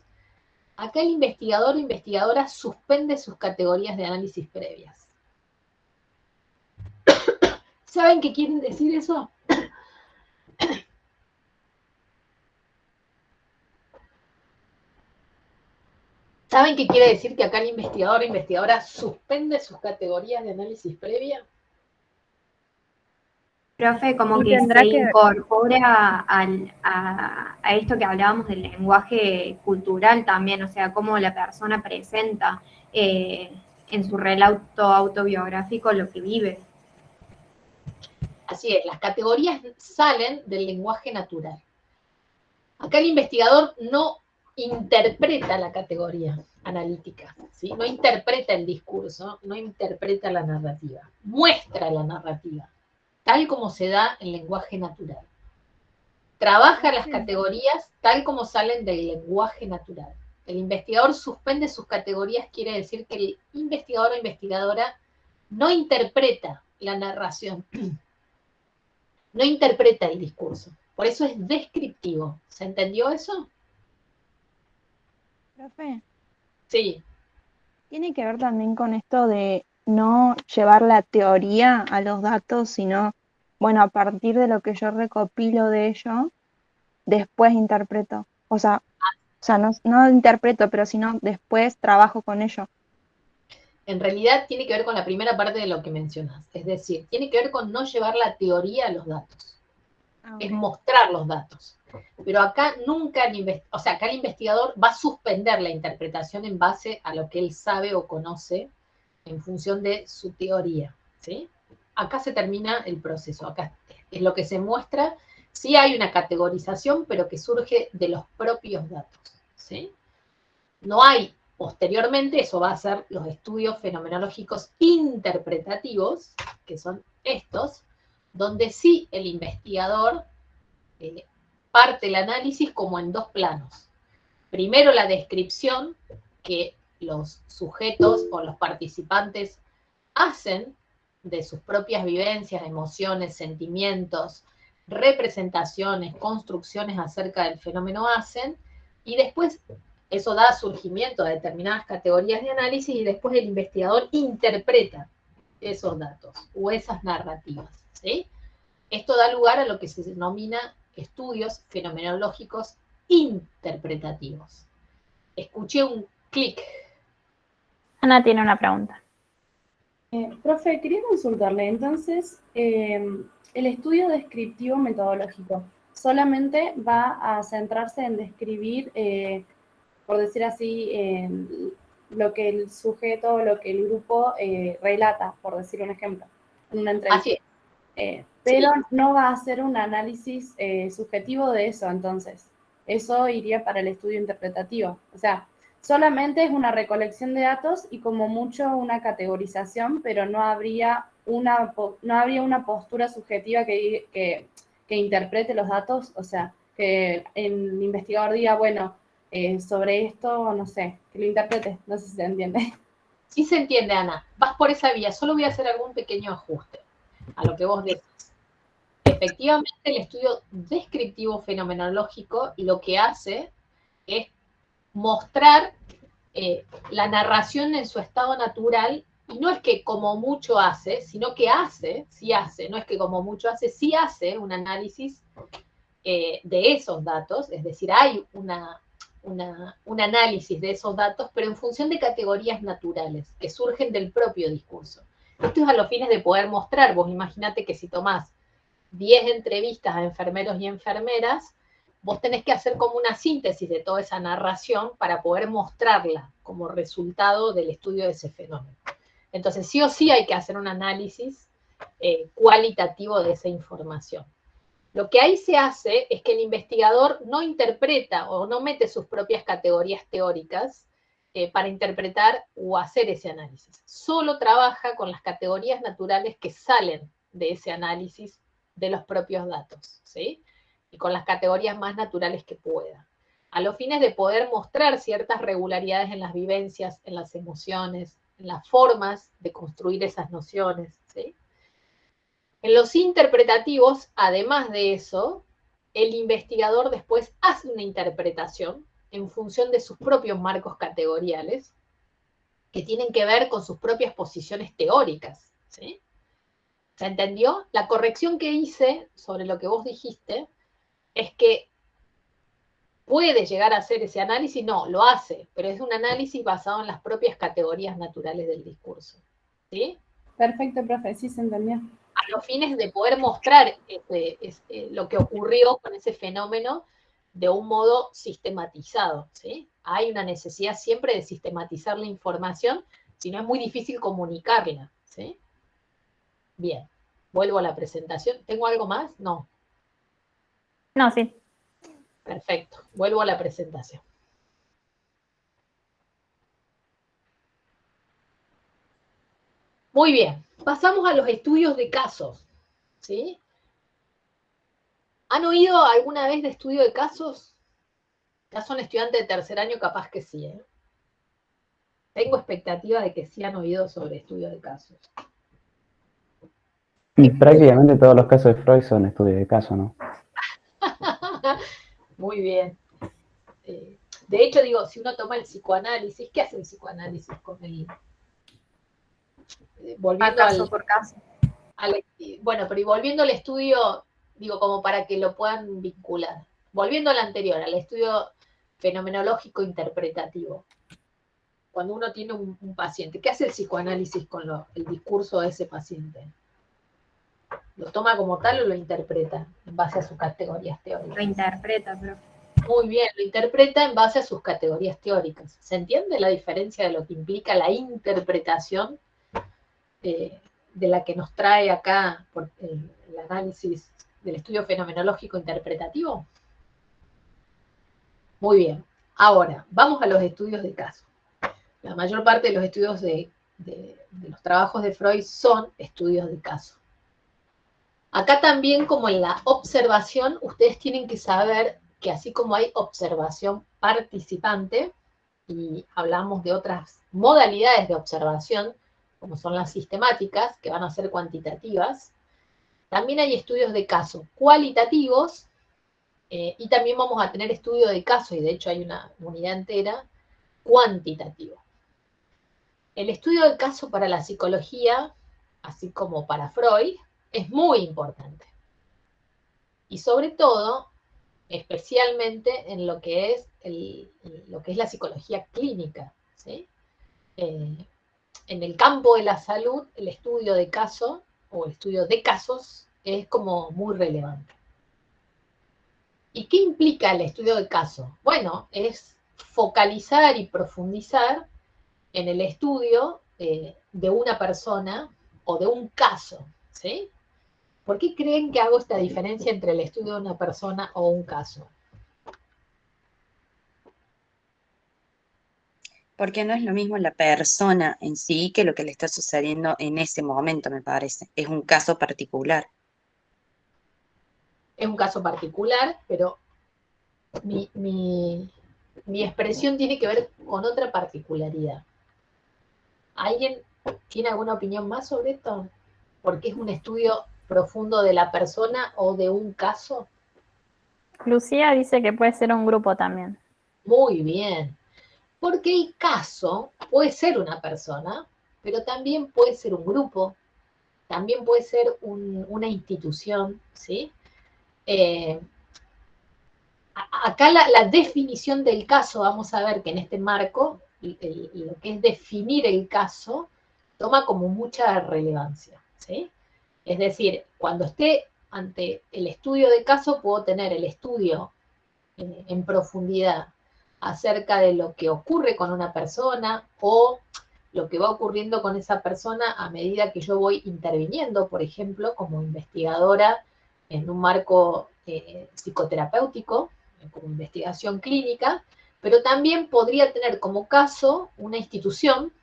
acá el investigador o investigadora suspende sus categorías de análisis previas. ¿Saben qué quieren decir eso? ¿Saben qué quiere decir que acá el investigador o investigadora suspende sus categorías de análisis previa? Profe, como Y que tendrá se que- incorpora a esto que hablábamos del lenguaje cultural también, o sea, cómo la persona presenta en su relato autobiográfico lo que vive. Así es, las categorías salen del lenguaje natural. Acá el investigador no interpreta la categoría analítica, ¿sí? No interpreta el discurso, no interpreta la narrativa, muestra la narrativa, tal como se da en lenguaje natural. Trabaja las categorías tal como salen del lenguaje natural. El investigador suspende sus categorías, quiere decir que el investigador o investigadora no interpreta la narración, no interpreta el discurso. Por eso es descriptivo. ¿Se entendió eso? Profe, Sí. tiene que ver también con esto de no llevar la teoría a los datos, sino, bueno, a partir de lo que yo recopilo de ello, después interpreto. O sea, no interpreto, pero sino después trabajo con ello. En realidad tiene que ver con la primera parte de lo que mencionas. Es decir, tiene que ver con no llevar la teoría a los datos. Es mostrar los datos. Pero acá nunca, acá el investigador va a suspender la interpretación en base a lo que él sabe o conoce en función de su teoría, ¿sí? Acá se termina el proceso, acá es lo que se muestra. Sí hay una categorización, pero que surge de los propios datos, ¿sí? No hay, posteriormente, eso va a ser los estudios fenomenológicos interpretativos, que son estos, donde sí el investigador parte el análisis como en dos planos. Primero la descripción que los sujetos o los participantes hacen de sus propias vivencias, emociones, sentimientos, representaciones, construcciones acerca del fenómeno hacen, y después eso da surgimiento a determinadas categorías de análisis y después el investigador interpreta esos datos o esas narrativas, ¿sí? Esto da lugar a lo que se denomina estudios fenomenológicos interpretativos. Escuché un clic. Ana tiene una pregunta. Profe, quería consultarle, entonces, el estudio descriptivo metodológico solamente va a centrarse en describir, por decir así, lo que el sujeto, lo que el grupo relata, por decir un ejemplo, en una entrevista. Así es. Pero no va a hacer un análisis subjetivo de eso, entonces. Eso iría para el estudio interpretativo. O sea, solamente es una recolección de datos y como mucho una categorización, pero no habría una postura subjetiva que interprete los datos. O sea, que el investigador diga, bueno, sobre esto, no sé, que lo interprete. No sé si se entiende. Sí se entiende, Ana. Vas por esa vía. Solo voy a hacer algún pequeño ajuste a lo que vos decís. Efectivamente, el estudio descriptivo fenomenológico lo que hace es mostrar la narración en su estado natural, y no es que como mucho hace, sino que hace, sí hace, no es que como mucho hace, sí hace un análisis de esos datos, es decir, hay un análisis de esos datos, pero en función de categorías naturales que surgen del propio discurso. Esto es a los fines de poder mostrar. Vos imaginate que si tomás 10 entrevistas a enfermeros y enfermeras, vos tenés que hacer como una síntesis de toda esa narración para poder mostrarla como resultado del estudio de ese fenómeno. Entonces, sí o sí hay que hacer un análisis cualitativo de esa información. Lo que ahí se hace es que el investigador no interpreta o no mete sus propias categorías teóricas para interpretar o hacer ese análisis. Solo trabaja con las categorías naturales que salen de ese análisis de los propios datos, ¿sí? Y con las categorías más naturales que pueda, a los fines de poder mostrar ciertas regularidades en las vivencias, en las emociones, en las formas de construir esas nociones, ¿sí? En los interpretativos, además de eso, el investigador después hace una interpretación en función de sus propios marcos categoriales, que tienen que ver con sus propias posiciones teóricas, ¿sí? ¿Se entendió? La corrección que hice sobre lo que vos dijiste es que puede llegar a hacer ese análisis, no, lo hace, pero es un análisis basado en las propias categorías naturales del discurso, ¿sí? Perfecto, profe, sí se entendió. A los fines de poder mostrar lo que ocurrió con ese fenómeno de un modo sistematizado, ¿sí? Hay una necesidad siempre de sistematizar la información, si no es muy difícil comunicarla, ¿sí? Bien, vuelvo a la presentación. ¿Tengo algo más? No. No, sí. Perfecto, vuelvo a la presentación. Muy bien, pasamos a los estudios de casos, ¿sí? ¿Han oído alguna vez de estudio de casos? Ya son estudiantes de tercer año, capaz que sí, ¿eh? Tengo expectativa de que sí han oído sobre estudio de casos. Y prácticamente todos los casos de Freud son estudios de caso, ¿no? Muy bien. De hecho, digo, si uno toma el psicoanálisis, ¿qué hace el psicoanálisis con el... volviendo caso por caso. Bueno, pero y volviendo al estudio, digo, como para que lo puedan vincular. Volviendo al anterior, al estudio fenomenológico interpretativo. Cuando uno tiene un paciente, ¿qué hace el psicoanálisis con el discurso de ese paciente? ¿Lo toma como tal o lo interpreta en base a sus categorías teóricas? Lo interpreta, pero... Muy bien, lo interpreta en base a sus categorías teóricas. ¿Se entiende la diferencia de lo que implica la interpretación de la que nos trae acá el análisis del estudio fenomenológico interpretativo? Muy bien. Ahora, vamos a los estudios de caso. La mayor parte de los estudios de los trabajos de Freud son estudios de caso. Acá también, como en la observación, ustedes tienen que saber que así como hay observación participante, y hablamos de otras modalidades de observación, como son las sistemáticas, que van a ser cuantitativas, también hay estudios de caso cualitativos, y también vamos a tener estudio de caso, y de hecho hay una unidad entera, cuantitativo. El estudio de caso para la psicología, así como para Freud, es muy importante. Y sobre todo, especialmente en lo que es, la psicología clínica, ¿sí? En el campo de la salud, el estudio de caso, o el estudio de casos, es como muy relevante. ¿Y qué implica el estudio de caso? Bueno, es focalizar y profundizar en el estudio de una persona o de un caso, ¿sí? ¿Por qué creen que hago esta diferencia entre el estudio de una persona o un caso? Porque no es lo mismo la persona en sí que lo que le está sucediendo en ese momento, me parece. Es un caso particular. Es un caso particular, pero mi expresión tiene que ver con otra particularidad. ¿Alguien tiene alguna opinión más sobre esto? ¿Por qué es un estudio profundo de la persona o de un caso? Lucía dice que puede ser un grupo también. Muy bien. Porque el caso puede ser una persona, pero también puede ser un grupo, también puede ser una institución, ¿sí? Acá la definición del caso, vamos a ver que en este marco, lo que es definir el caso, toma como mucha relevancia, ¿sí? Es decir, cuando esté ante el estudio de caso, puedo tener el estudio en profundidad acerca de lo que ocurre con una persona o lo que va ocurriendo con esa persona a medida que yo voy interviniendo, por ejemplo, como investigadora en un marco psicoterapéutico, como investigación clínica, pero también podría tener como caso una institución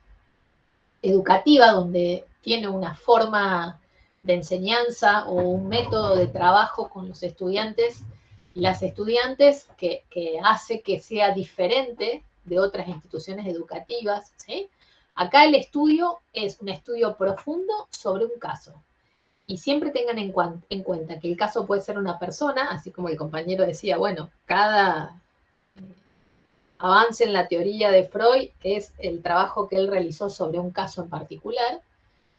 educativa donde tiene una forma de enseñanza o un método de trabajo con los estudiantes y las estudiantes que hace que sea diferente de otras instituciones educativas, ¿sí? Acá el estudio es un estudio profundo sobre un caso. Y siempre tengan en cuenta que el caso puede ser una persona, así como el compañero decía, bueno, cada avance en la teoría de Freud es el trabajo que él realizó sobre un caso en particular,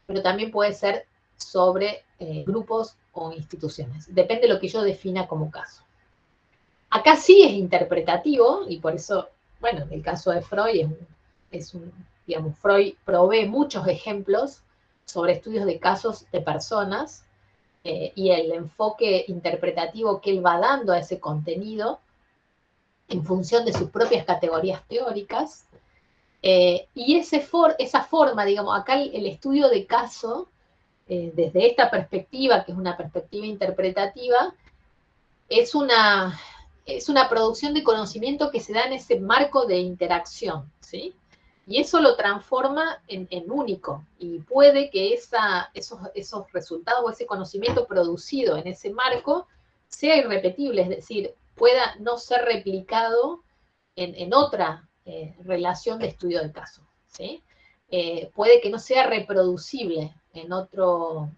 pero también puede ser sobre grupos o instituciones. Depende de lo que yo defina como caso. Acá sí es interpretativo, y por eso, bueno, el caso de Freud digamos, Freud provee muchos ejemplos sobre estudios de casos de personas, y el enfoque interpretativo que él va dando a ese contenido en función de sus propias categorías teóricas, y esa forma, digamos, acá el estudio de caso, desde esta perspectiva, que es una perspectiva interpretativa, es una producción de conocimiento que se da en ese marco de interacción, ¿sí? Y eso lo transforma en único, y puede que esos resultados o ese conocimiento producido en ese marco sea irrepetible, es decir, pueda no ser replicado en otra relación de estudio del caso, ¿sí? Puede que no sea reproducible en otro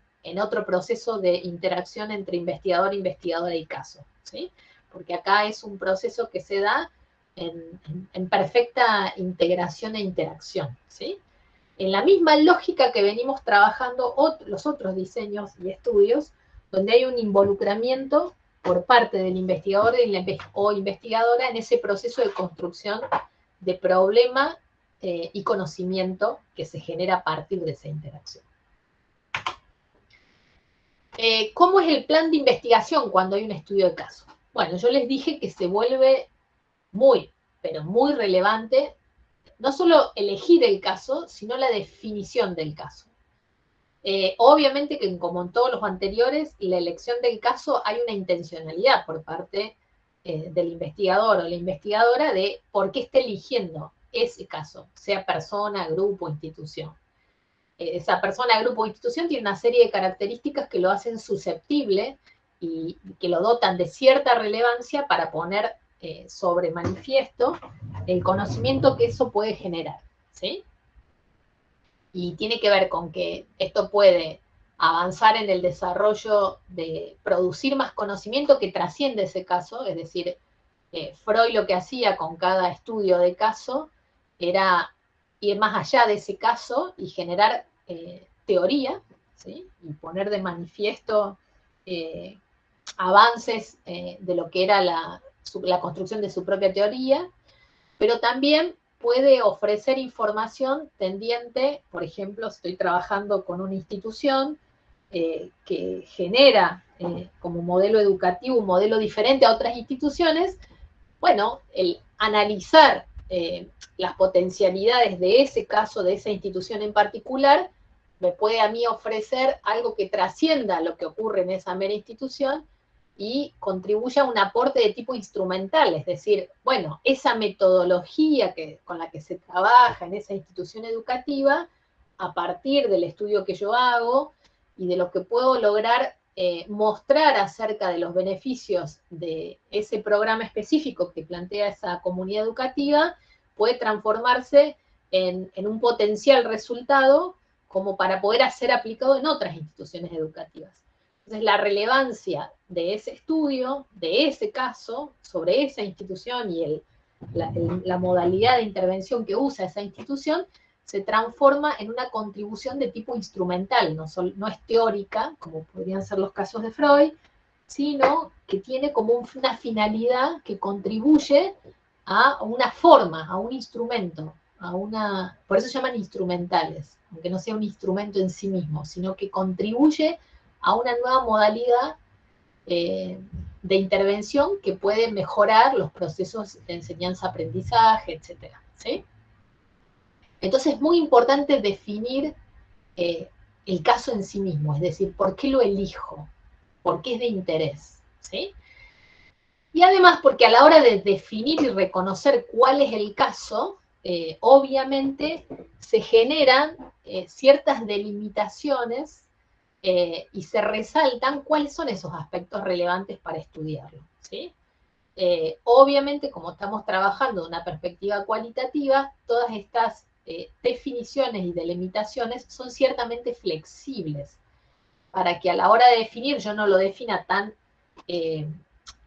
proceso de interacción entre investigador, investigadora y caso, ¿sí? Porque acá es un proceso que se da en perfecta integración e interacción, ¿sí? En la misma lógica que venimos trabajando los otros diseños y estudios, donde hay un involucramiento por parte del investigador o investigadora en ese proceso de construcción de problema y conocimiento que se genera a partir de esa interacción. ¿Cómo es el plan de investigación cuando hay un estudio de caso? Bueno, yo les dije que se vuelve muy, pero muy relevante, no solo elegir el caso, sino la definición del caso. Obviamente que, como en todos los anteriores, la elección del caso hay una intencionalidad por parte del investigador o la investigadora de por qué está eligiendo ese caso, sea persona, grupo, institución. Esa persona, grupo o institución tiene una serie de características que lo hacen susceptible y que lo dotan de cierta relevancia para poner sobre manifiesto el conocimiento que eso puede generar, ¿sí? Y tiene que ver con que esto puede avanzar en el desarrollo de producir más conocimiento que trasciende ese caso, es decir, Freud lo que hacía con cada estudio de caso era ir más allá de ese caso y generar teoría, ¿sí? Y poner de manifiesto avances de lo que era la construcción de su propia teoría, pero también puede ofrecer información tendiente, por ejemplo, estoy trabajando con una institución que genera como modelo educativo un modelo diferente a otras instituciones. Bueno, el analizar las potencialidades de ese caso, de esa institución en particular, me puede a mí ofrecer algo que trascienda lo que ocurre en esa mera institución y contribuye a un aporte de tipo instrumental, es decir, bueno, esa metodología con la que se trabaja en esa institución educativa, a partir del estudio que yo hago y de lo que puedo lograr mostrar acerca de los beneficios de ese programa específico que plantea esa comunidad educativa, puede transformarse en un potencial resultado como para poder ser aplicado en otras instituciones educativas. Entonces, la relevancia de ese estudio, de ese caso, sobre esa institución y la modalidad de intervención que usa esa institución, se transforma en una contribución de tipo instrumental, no es teórica, como podrían ser los casos de Freud, sino que tiene como una finalidad que contribuye a una forma, a un instrumento, por eso se llaman instrumentales, aunque no sea un instrumento en sí mismo, sino que contribuye a una nueva modalidad de intervención que puede mejorar los procesos de enseñanza-aprendizaje, etc. ¿Sí? Entonces es muy importante definir el caso en sí mismo, es decir, ¿por qué lo elijo? ¿Por qué es de interés? ¿Sí? Y además porque a la hora de definir y reconocer cuál es el caso, obviamente se generan ciertas delimitaciones y se resaltan cuáles son esos aspectos relevantes para estudiarlo, ¿sí? Obviamente, como estamos trabajando de una perspectiva cualitativa, todas estas definiciones y delimitaciones son ciertamente flexibles. para que a la hora de definir yo no lo defina tan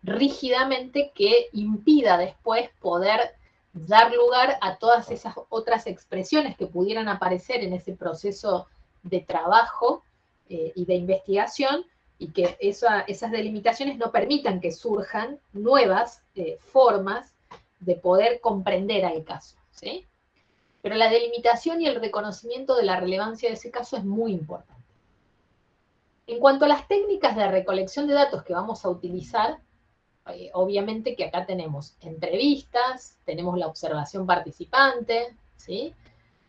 rígidamente que impida después poder dar lugar a todas esas otras expresiones que pudieran aparecer en ese proceso de trabajo y de investigación, y que esas delimitaciones no permitan que surjan nuevas formas de poder comprender al caso, ¿sí? Pero la delimitación y el reconocimiento de la relevancia de ese caso es muy importante. En cuanto a las técnicas de recolección de datos que vamos a utilizar, obviamente que acá tenemos entrevistas, tenemos la observación participante, ¿sí?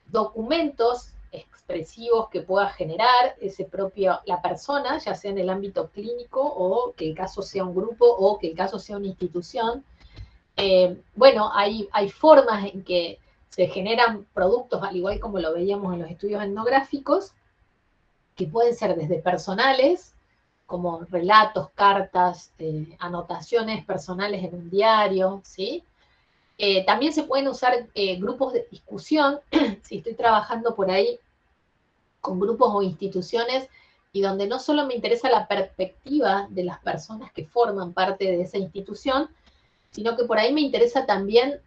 Documentos expresivos que pueda generar la persona, ya sea en el ámbito clínico, o que el caso sea un grupo, o que el caso sea una institución. Bueno, hay formas en que se generan productos, al igual como lo veíamos en los estudios etnográficos, que pueden ser desde personales, como relatos, cartas, anotaciones personales en un diario, ¿sí? También se pueden usar grupos de discusión, si estoy trabajando por ahí con grupos o instituciones, y donde no solo me interesa la perspectiva de las personas que forman parte de esa institución, sino que por ahí me interesa también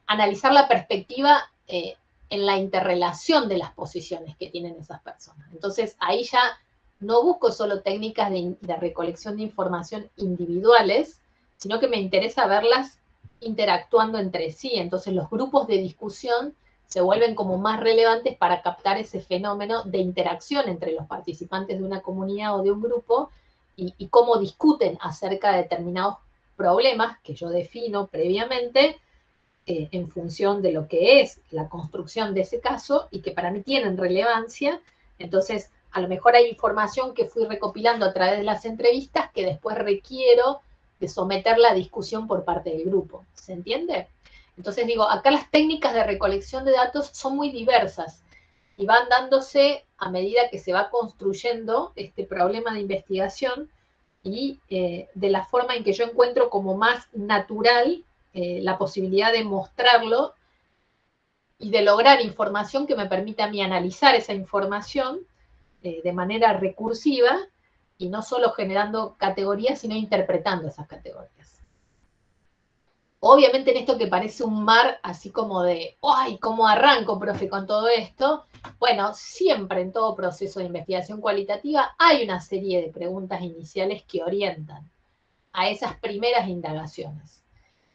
analizar la perspectiva en la interrelación de las posiciones que tienen esas personas. Entonces, ahí ya no busco solo técnicas de recolección de información individuales, sino que me interesa verlas interactuando entre sí. Entonces, los grupos de discusión se vuelven como más relevantes para captar ese fenómeno de interacción entre los participantes de una comunidad o de un grupo y cómo discuten acerca de determinados problemas que yo defino previamente en función de lo que es la construcción de ese caso y que para mí tienen relevancia. Entonces, a lo mejor hay información que fui recopilando a través de las entrevistas que después requiero de someterla a discusión por parte del grupo. ¿Se entiende? Entonces digo, acá las técnicas de recolección de datos son muy diversas y van dándose a medida que se va construyendo este problema de investigación y de la forma en que yo encuentro como más natural la posibilidad de mostrarlo y de lograr información que me permita a mí analizar esa información de manera recursiva y no solo generando categorías, sino interpretando esas categorías. Obviamente en esto que parece un mar así como de, ¡ay, cómo arranco, profe, con todo esto! Bueno, siempre en todo proceso de investigación cualitativa hay una serie de preguntas iniciales que orientan a esas primeras indagaciones.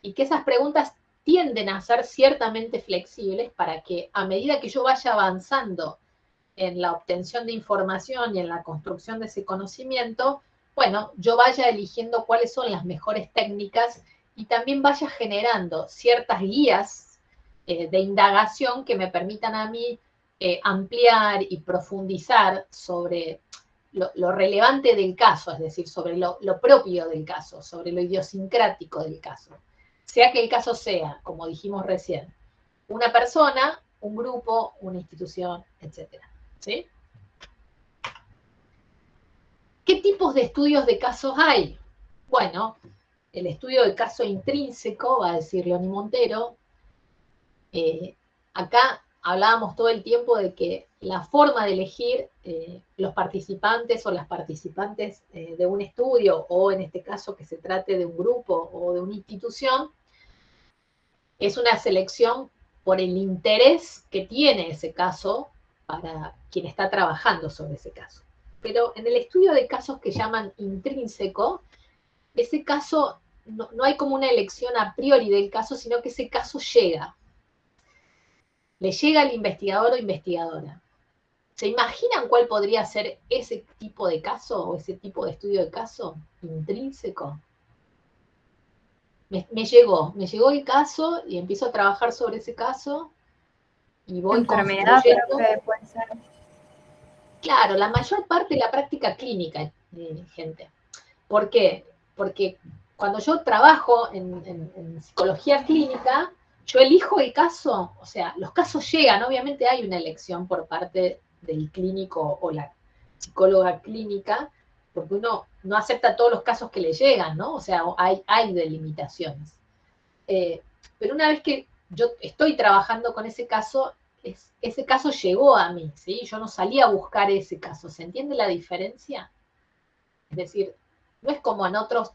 Y que esas preguntas tienden a ser ciertamente flexibles para que a medida que yo vaya avanzando en la obtención de información y en la construcción de ese conocimiento, bueno, yo vaya eligiendo cuáles son las mejores técnicas y también vaya generando ciertas guías de indagación que me permitan a mí ampliar y profundizar sobre lo relevante del caso, es decir, sobre lo propio del caso, sobre lo idiosincrático del caso. Sea que el caso sea, como dijimos recién, una persona, un grupo, una institución, etc. ¿Sí? ¿Qué tipos de estudios de casos hay? Bueno, el estudio del caso intrínseco, va a decir Leoni Montero. Acá hablábamos todo el tiempo de que la forma de elegir los participantes o las participantes de un estudio, o en este caso que se trate de un grupo o de una institución, es una selección por el interés que tiene ese caso para quien está trabajando sobre ese caso. Pero en el estudio de casos que llaman intrínseco, ese caso no hay como una elección a priori del caso, sino que ese caso llega. Le llega al investigador o investigadora. ¿Se imaginan cuál podría ser ese tipo de caso o ese tipo de estudio de caso intrínseco? Me llegó el caso y empiezo a trabajar sobre ese caso y voy enfermedad, construyendo. pero que puede ser. Claro, la mayor parte de la práctica clínica, gente. ¿Por qué? Porque cuando yo trabajo en psicología clínica, yo elijo el caso, o sea, los casos llegan, obviamente hay una elección por parte del clínico o la psicóloga clínica, porque uno no acepta todos los casos que le llegan, ¿no? O sea, hay delimitaciones. Pero una vez que yo estoy trabajando con ese caso, ese caso llegó a mí, ¿sí? Yo no salí a buscar ese caso. ¿Se entiende la diferencia? Es decir, no es como en otros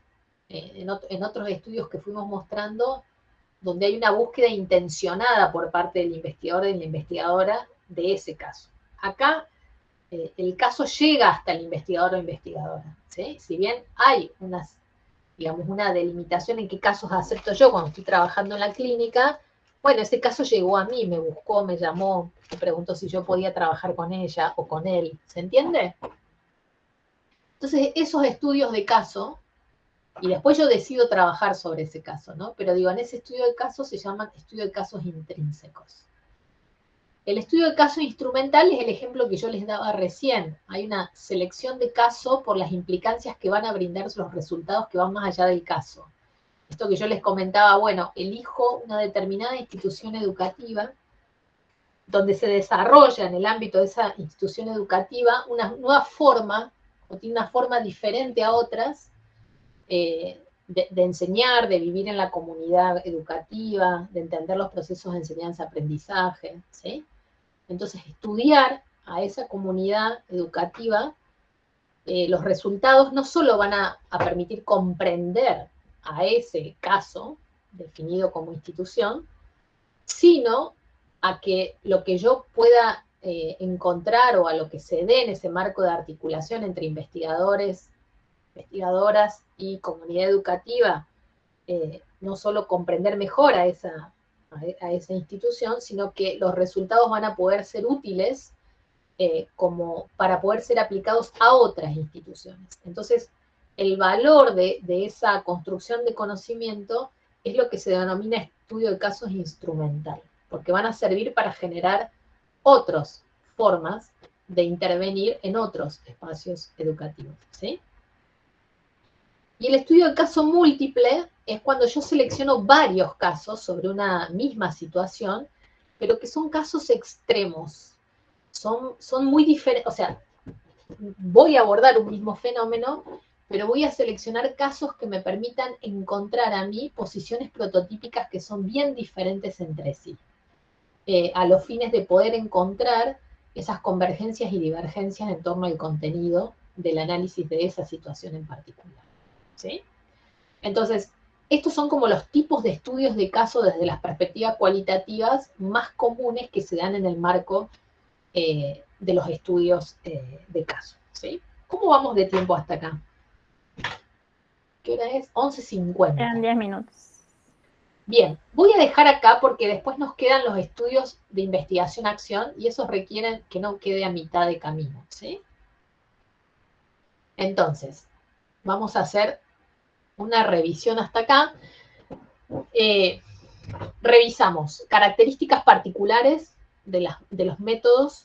estudios que fuimos mostrando, donde hay una búsqueda intencionada por parte del investigador y de la investigadora de ese caso. Acá el caso llega hasta el investigador o investigadora, ¿sí? Si bien hay una delimitación en qué casos acepto yo cuando estoy trabajando en la clínica, bueno, ese caso llegó a mí, me buscó, me llamó, me preguntó si yo podía trabajar con ella o con él, ¿se entiende? Entonces, esos estudios de caso, y después yo decido trabajar sobre ese caso, ¿no? Pero digo, en ese estudio de caso se llaman estudio de casos intrínsecos. El estudio de caso instrumental es el ejemplo que yo les daba recién. Hay una selección de caso por las implicancias que van a brindar los resultados que van más allá del caso. Esto que yo les comentaba, bueno, elijo una determinada institución educativa donde se desarrolla en el ámbito de esa institución educativa una nueva forma, o tiene una forma diferente a otras, de enseñar, de vivir en la comunidad educativa, de entender los procesos de enseñanza-aprendizaje, ¿sí? Entonces, estudiar a esa comunidad educativa, los resultados no solo van a permitir comprender a ese caso, definido como institución, sino a que lo que yo pueda encontrar o a lo que se dé en ese marco de articulación entre investigadores, investigadoras y comunidad educativa, no solo comprender mejor a esa institución, sino que los resultados van a poder ser útiles como para poder ser aplicados a otras instituciones. Entonces, el valor de esa construcción de conocimiento es lo que se denomina estudio de casos instrumental, porque van a servir para generar otras formas de intervenir en otros espacios educativos, ¿sí? Y el estudio de caso múltiple es cuando yo selecciono varios casos sobre una misma situación, pero que son casos extremos. Son muy diferentes, o sea, voy a abordar un mismo fenómeno, pero voy a seleccionar casos que me permitan encontrar a mí posiciones prototípicas que son bien diferentes entre sí, a los fines de poder encontrar esas convergencias y divergencias en torno al contenido del análisis de esa situación en particular, ¿sí? Entonces, estos son como los tipos de estudios de caso desde las perspectivas cualitativas más comunes que se dan en el marco de los estudios de caso, ¿sí? ¿Cómo vamos de tiempo hasta acá? ¿Qué hora es? 11:50. Quedan 10 minutos. Bien, voy a dejar acá porque después nos quedan los estudios de investigación-acción y esos requieren que no quede a mitad de camino, ¿sí? Entonces, vamos a hacer una revisión hasta acá. Revisamos características particulares de los métodos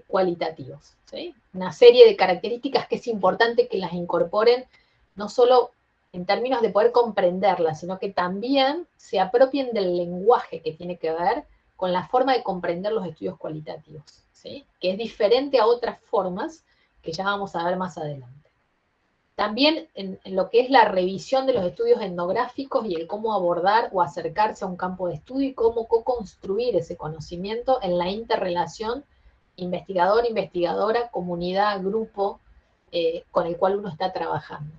cualitativos, ¿sí? Una serie de características que es importante que las incorporen, no solo en términos de poder comprenderlas, sino que también se apropien del lenguaje que tiene que ver con la forma de comprender los estudios cualitativos, ¿sí? Que es diferente a otras formas que ya vamos a ver más adelante. También en lo que es la revisión de los estudios etnográficos y el cómo abordar o acercarse a un campo de estudio y cómo co-construir ese conocimiento en la interrelación investigador, investigadora, comunidad, grupo con el cual uno está trabajando.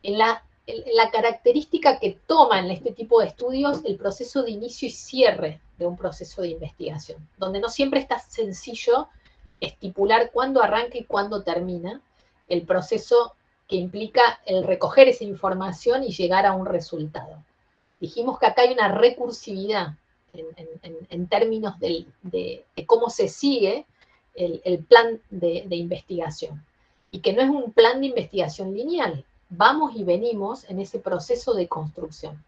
En la característica que toma en este tipo de estudios el proceso de inicio y cierre de un proceso de investigación, donde no siempre está sencillo estipular cuándo arranca y cuándo termina el proceso que implica el recoger esa información y llegar a un resultado. Dijimos que acá hay una recursividad en términos de cómo se sigue el plan de investigación, y que no es un plan de investigación lineal. Vamos y venimos en ese proceso de construcción.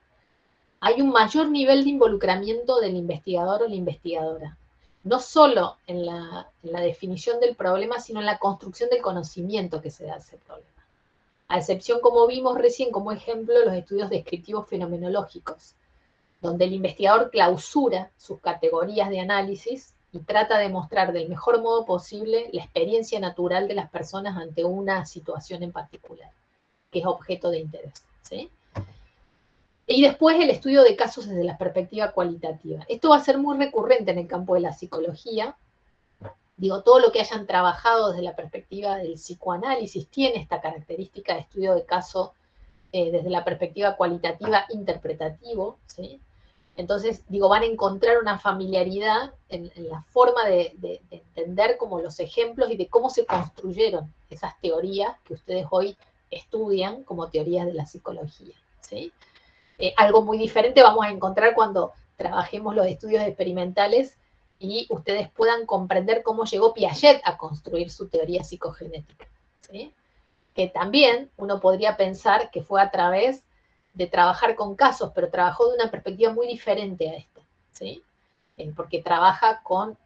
Hay un mayor nivel de involucramiento del investigador o la investigadora, no solo en la definición del problema, sino en la construcción del conocimiento que se da a ese problema. A excepción, como vimos recién como ejemplo, los estudios descriptivos fenomenológicos, donde el investigador clausura sus categorías de análisis y trata de mostrar del mejor modo posible la experiencia natural de las personas ante una situación en particular, que es objeto de interés, ¿sí? Y después el estudio de casos desde la perspectiva cualitativa. Esto va a ser muy recurrente en el campo de la psicología. Digo, todo lo que hayan trabajado desde la perspectiva del psicoanálisis tiene esta característica de estudio de caso desde la perspectiva cualitativa interpretativo, ¿sí? Entonces, digo, van a encontrar una familiaridad en la forma de entender como los ejemplos y de cómo se construyeron esas teorías que ustedes hoy estudian como teorías de la psicología, ¿sí? Algo muy diferente vamos a encontrar cuando trabajemos los estudios experimentales y ustedes puedan comprender cómo llegó Piaget a construir su teoría psicogenética, ¿sí? Que también uno podría pensar que fue a través de trabajar con casos, pero trabajó de una perspectiva muy diferente a esta, ¿sí? Porque trabaja con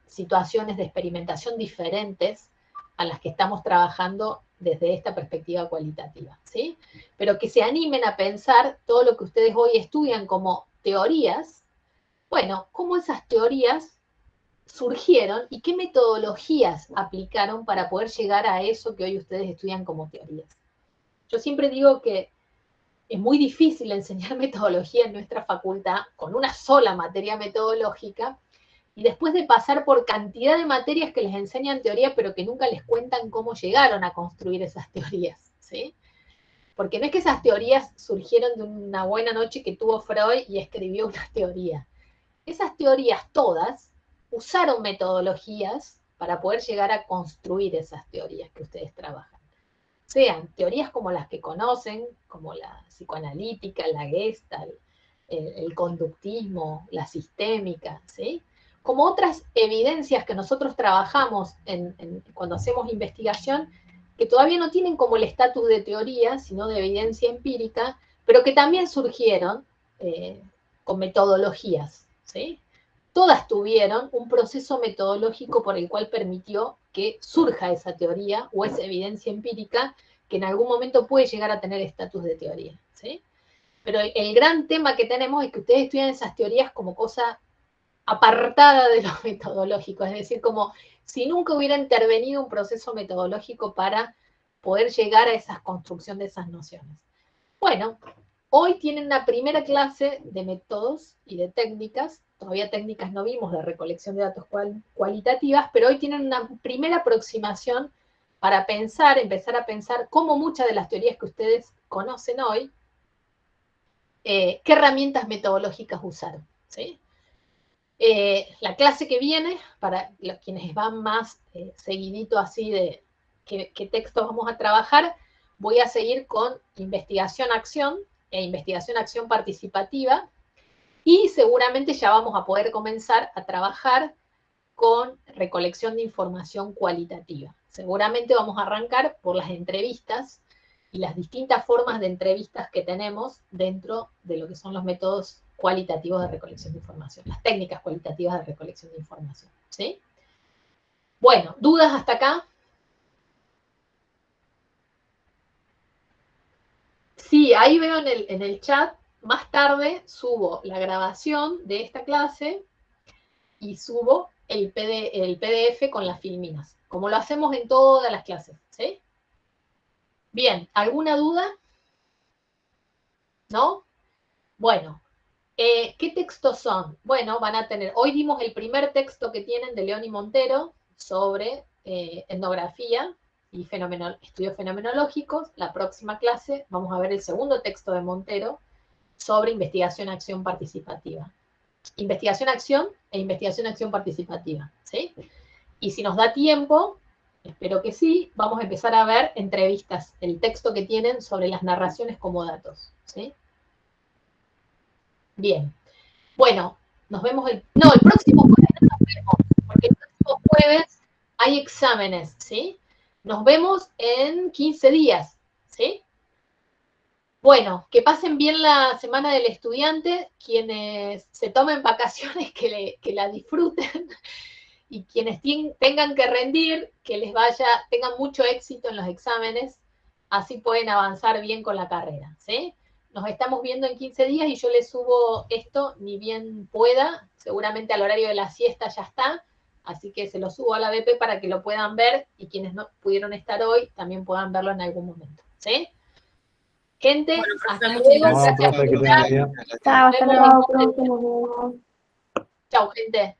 situaciones de experimentación diferentes a las que estamos trabajando desde esta perspectiva cualitativa, ¿sí? Pero que se animen a pensar todo lo que ustedes hoy estudian como teorías, bueno, cómo esas teorías surgieron y qué metodologías aplicaron para poder llegar a eso que hoy ustedes estudian como teorías. Yo siempre digo que es muy difícil enseñar metodología en nuestra facultad con una sola materia metodológica y después de pasar por cantidad de materias que les enseñan teoría pero que nunca les cuentan cómo llegaron a construir esas teorías, ¿sí? Porque no es que esas teorías surgieron de una buena noche que tuvo Freud y escribió una teoría. Esas teorías todas usaron metodologías para poder llegar a construir esas teorías que ustedes trabajan. Sean teorías como las que conocen, como la psicoanalítica, la Gestalt, el conductismo, la sistémica, ¿sí? Como otras evidencias que nosotros trabajamos cuando hacemos investigación, que todavía no tienen como el estatus de teoría, sino de evidencia empírica, pero que también surgieron con metodologías, ¿sí? Todas tuvieron un proceso metodológico por el cual permitió que surja esa teoría o esa evidencia empírica que en algún momento puede llegar a tener estatus de teoría, ¿sí? Pero el gran tema que tenemos es que ustedes estudian esas teorías como cosa apartada de lo metodológico, es decir, como si nunca hubiera intervenido un proceso metodológico para poder llegar a esa construcción de esas nociones. Bueno, hoy tienen una primera clase de métodos y de técnicas, todavía técnicas no vimos de recolección de datos cualitativas, pero hoy tienen una primera aproximación para pensar, empezar a pensar cómo muchas de las teorías que ustedes conocen hoy, qué herramientas metodológicas usaron, ¿sí? La clase que viene, para los quienes van más seguidito así de qué textos vamos a trabajar, voy a seguir con investigación-acción e investigación-acción participativa, y seguramente ya vamos a poder comenzar a trabajar con recolección de información cualitativa. Seguramente vamos a arrancar por las entrevistas y las distintas formas de entrevistas que tenemos dentro de lo que son los métodos cualitativos de recolección de información, las técnicas cualitativas de recolección de información, ¿sí? Bueno, ¿dudas hasta acá? Sí, ahí veo en el chat, más tarde subo la grabación de esta clase y subo el PDF con las filminas, como lo hacemos en todas las clases, ¿sí? Bien, ¿alguna duda? ¿No? Bueno, ¿qué textos son? Bueno, van a tener, hoy dimos el primer texto que tienen de León y Montero sobre etnografía y estudios fenomenológicos. La próxima clase vamos a ver el segundo texto de Montero sobre investigación-acción participativa. Investigación-acción e investigación-acción participativa, ¿sí? Y si nos da tiempo, espero que sí, vamos a empezar a ver entrevistas, el texto que tienen sobre las narraciones como datos, ¿sí? Bien. Bueno, nos vemos el próximo jueves no nos vemos, porque el próximo jueves hay exámenes, ¿sí? Nos vemos en 15 días, ¿sí? Bueno, que pasen bien la semana del estudiante, quienes se tomen vacaciones, que la disfruten, y quienes tengan que rendir, que tengan mucho éxito en los exámenes, así pueden avanzar bien con la carrera, ¿sí? Nos estamos viendo en 15 días y yo les subo esto ni bien pueda, seguramente al horario de la siesta ya está, así que se lo subo a la BP para que lo puedan ver y quienes no pudieron estar hoy también puedan verlo en algún momento, ¿sí? Gente, hasta muchas luego. No, Gracias profe, por que tenga estar. buen día. Chao, hasta Nos luego. vemos. Chao, gente.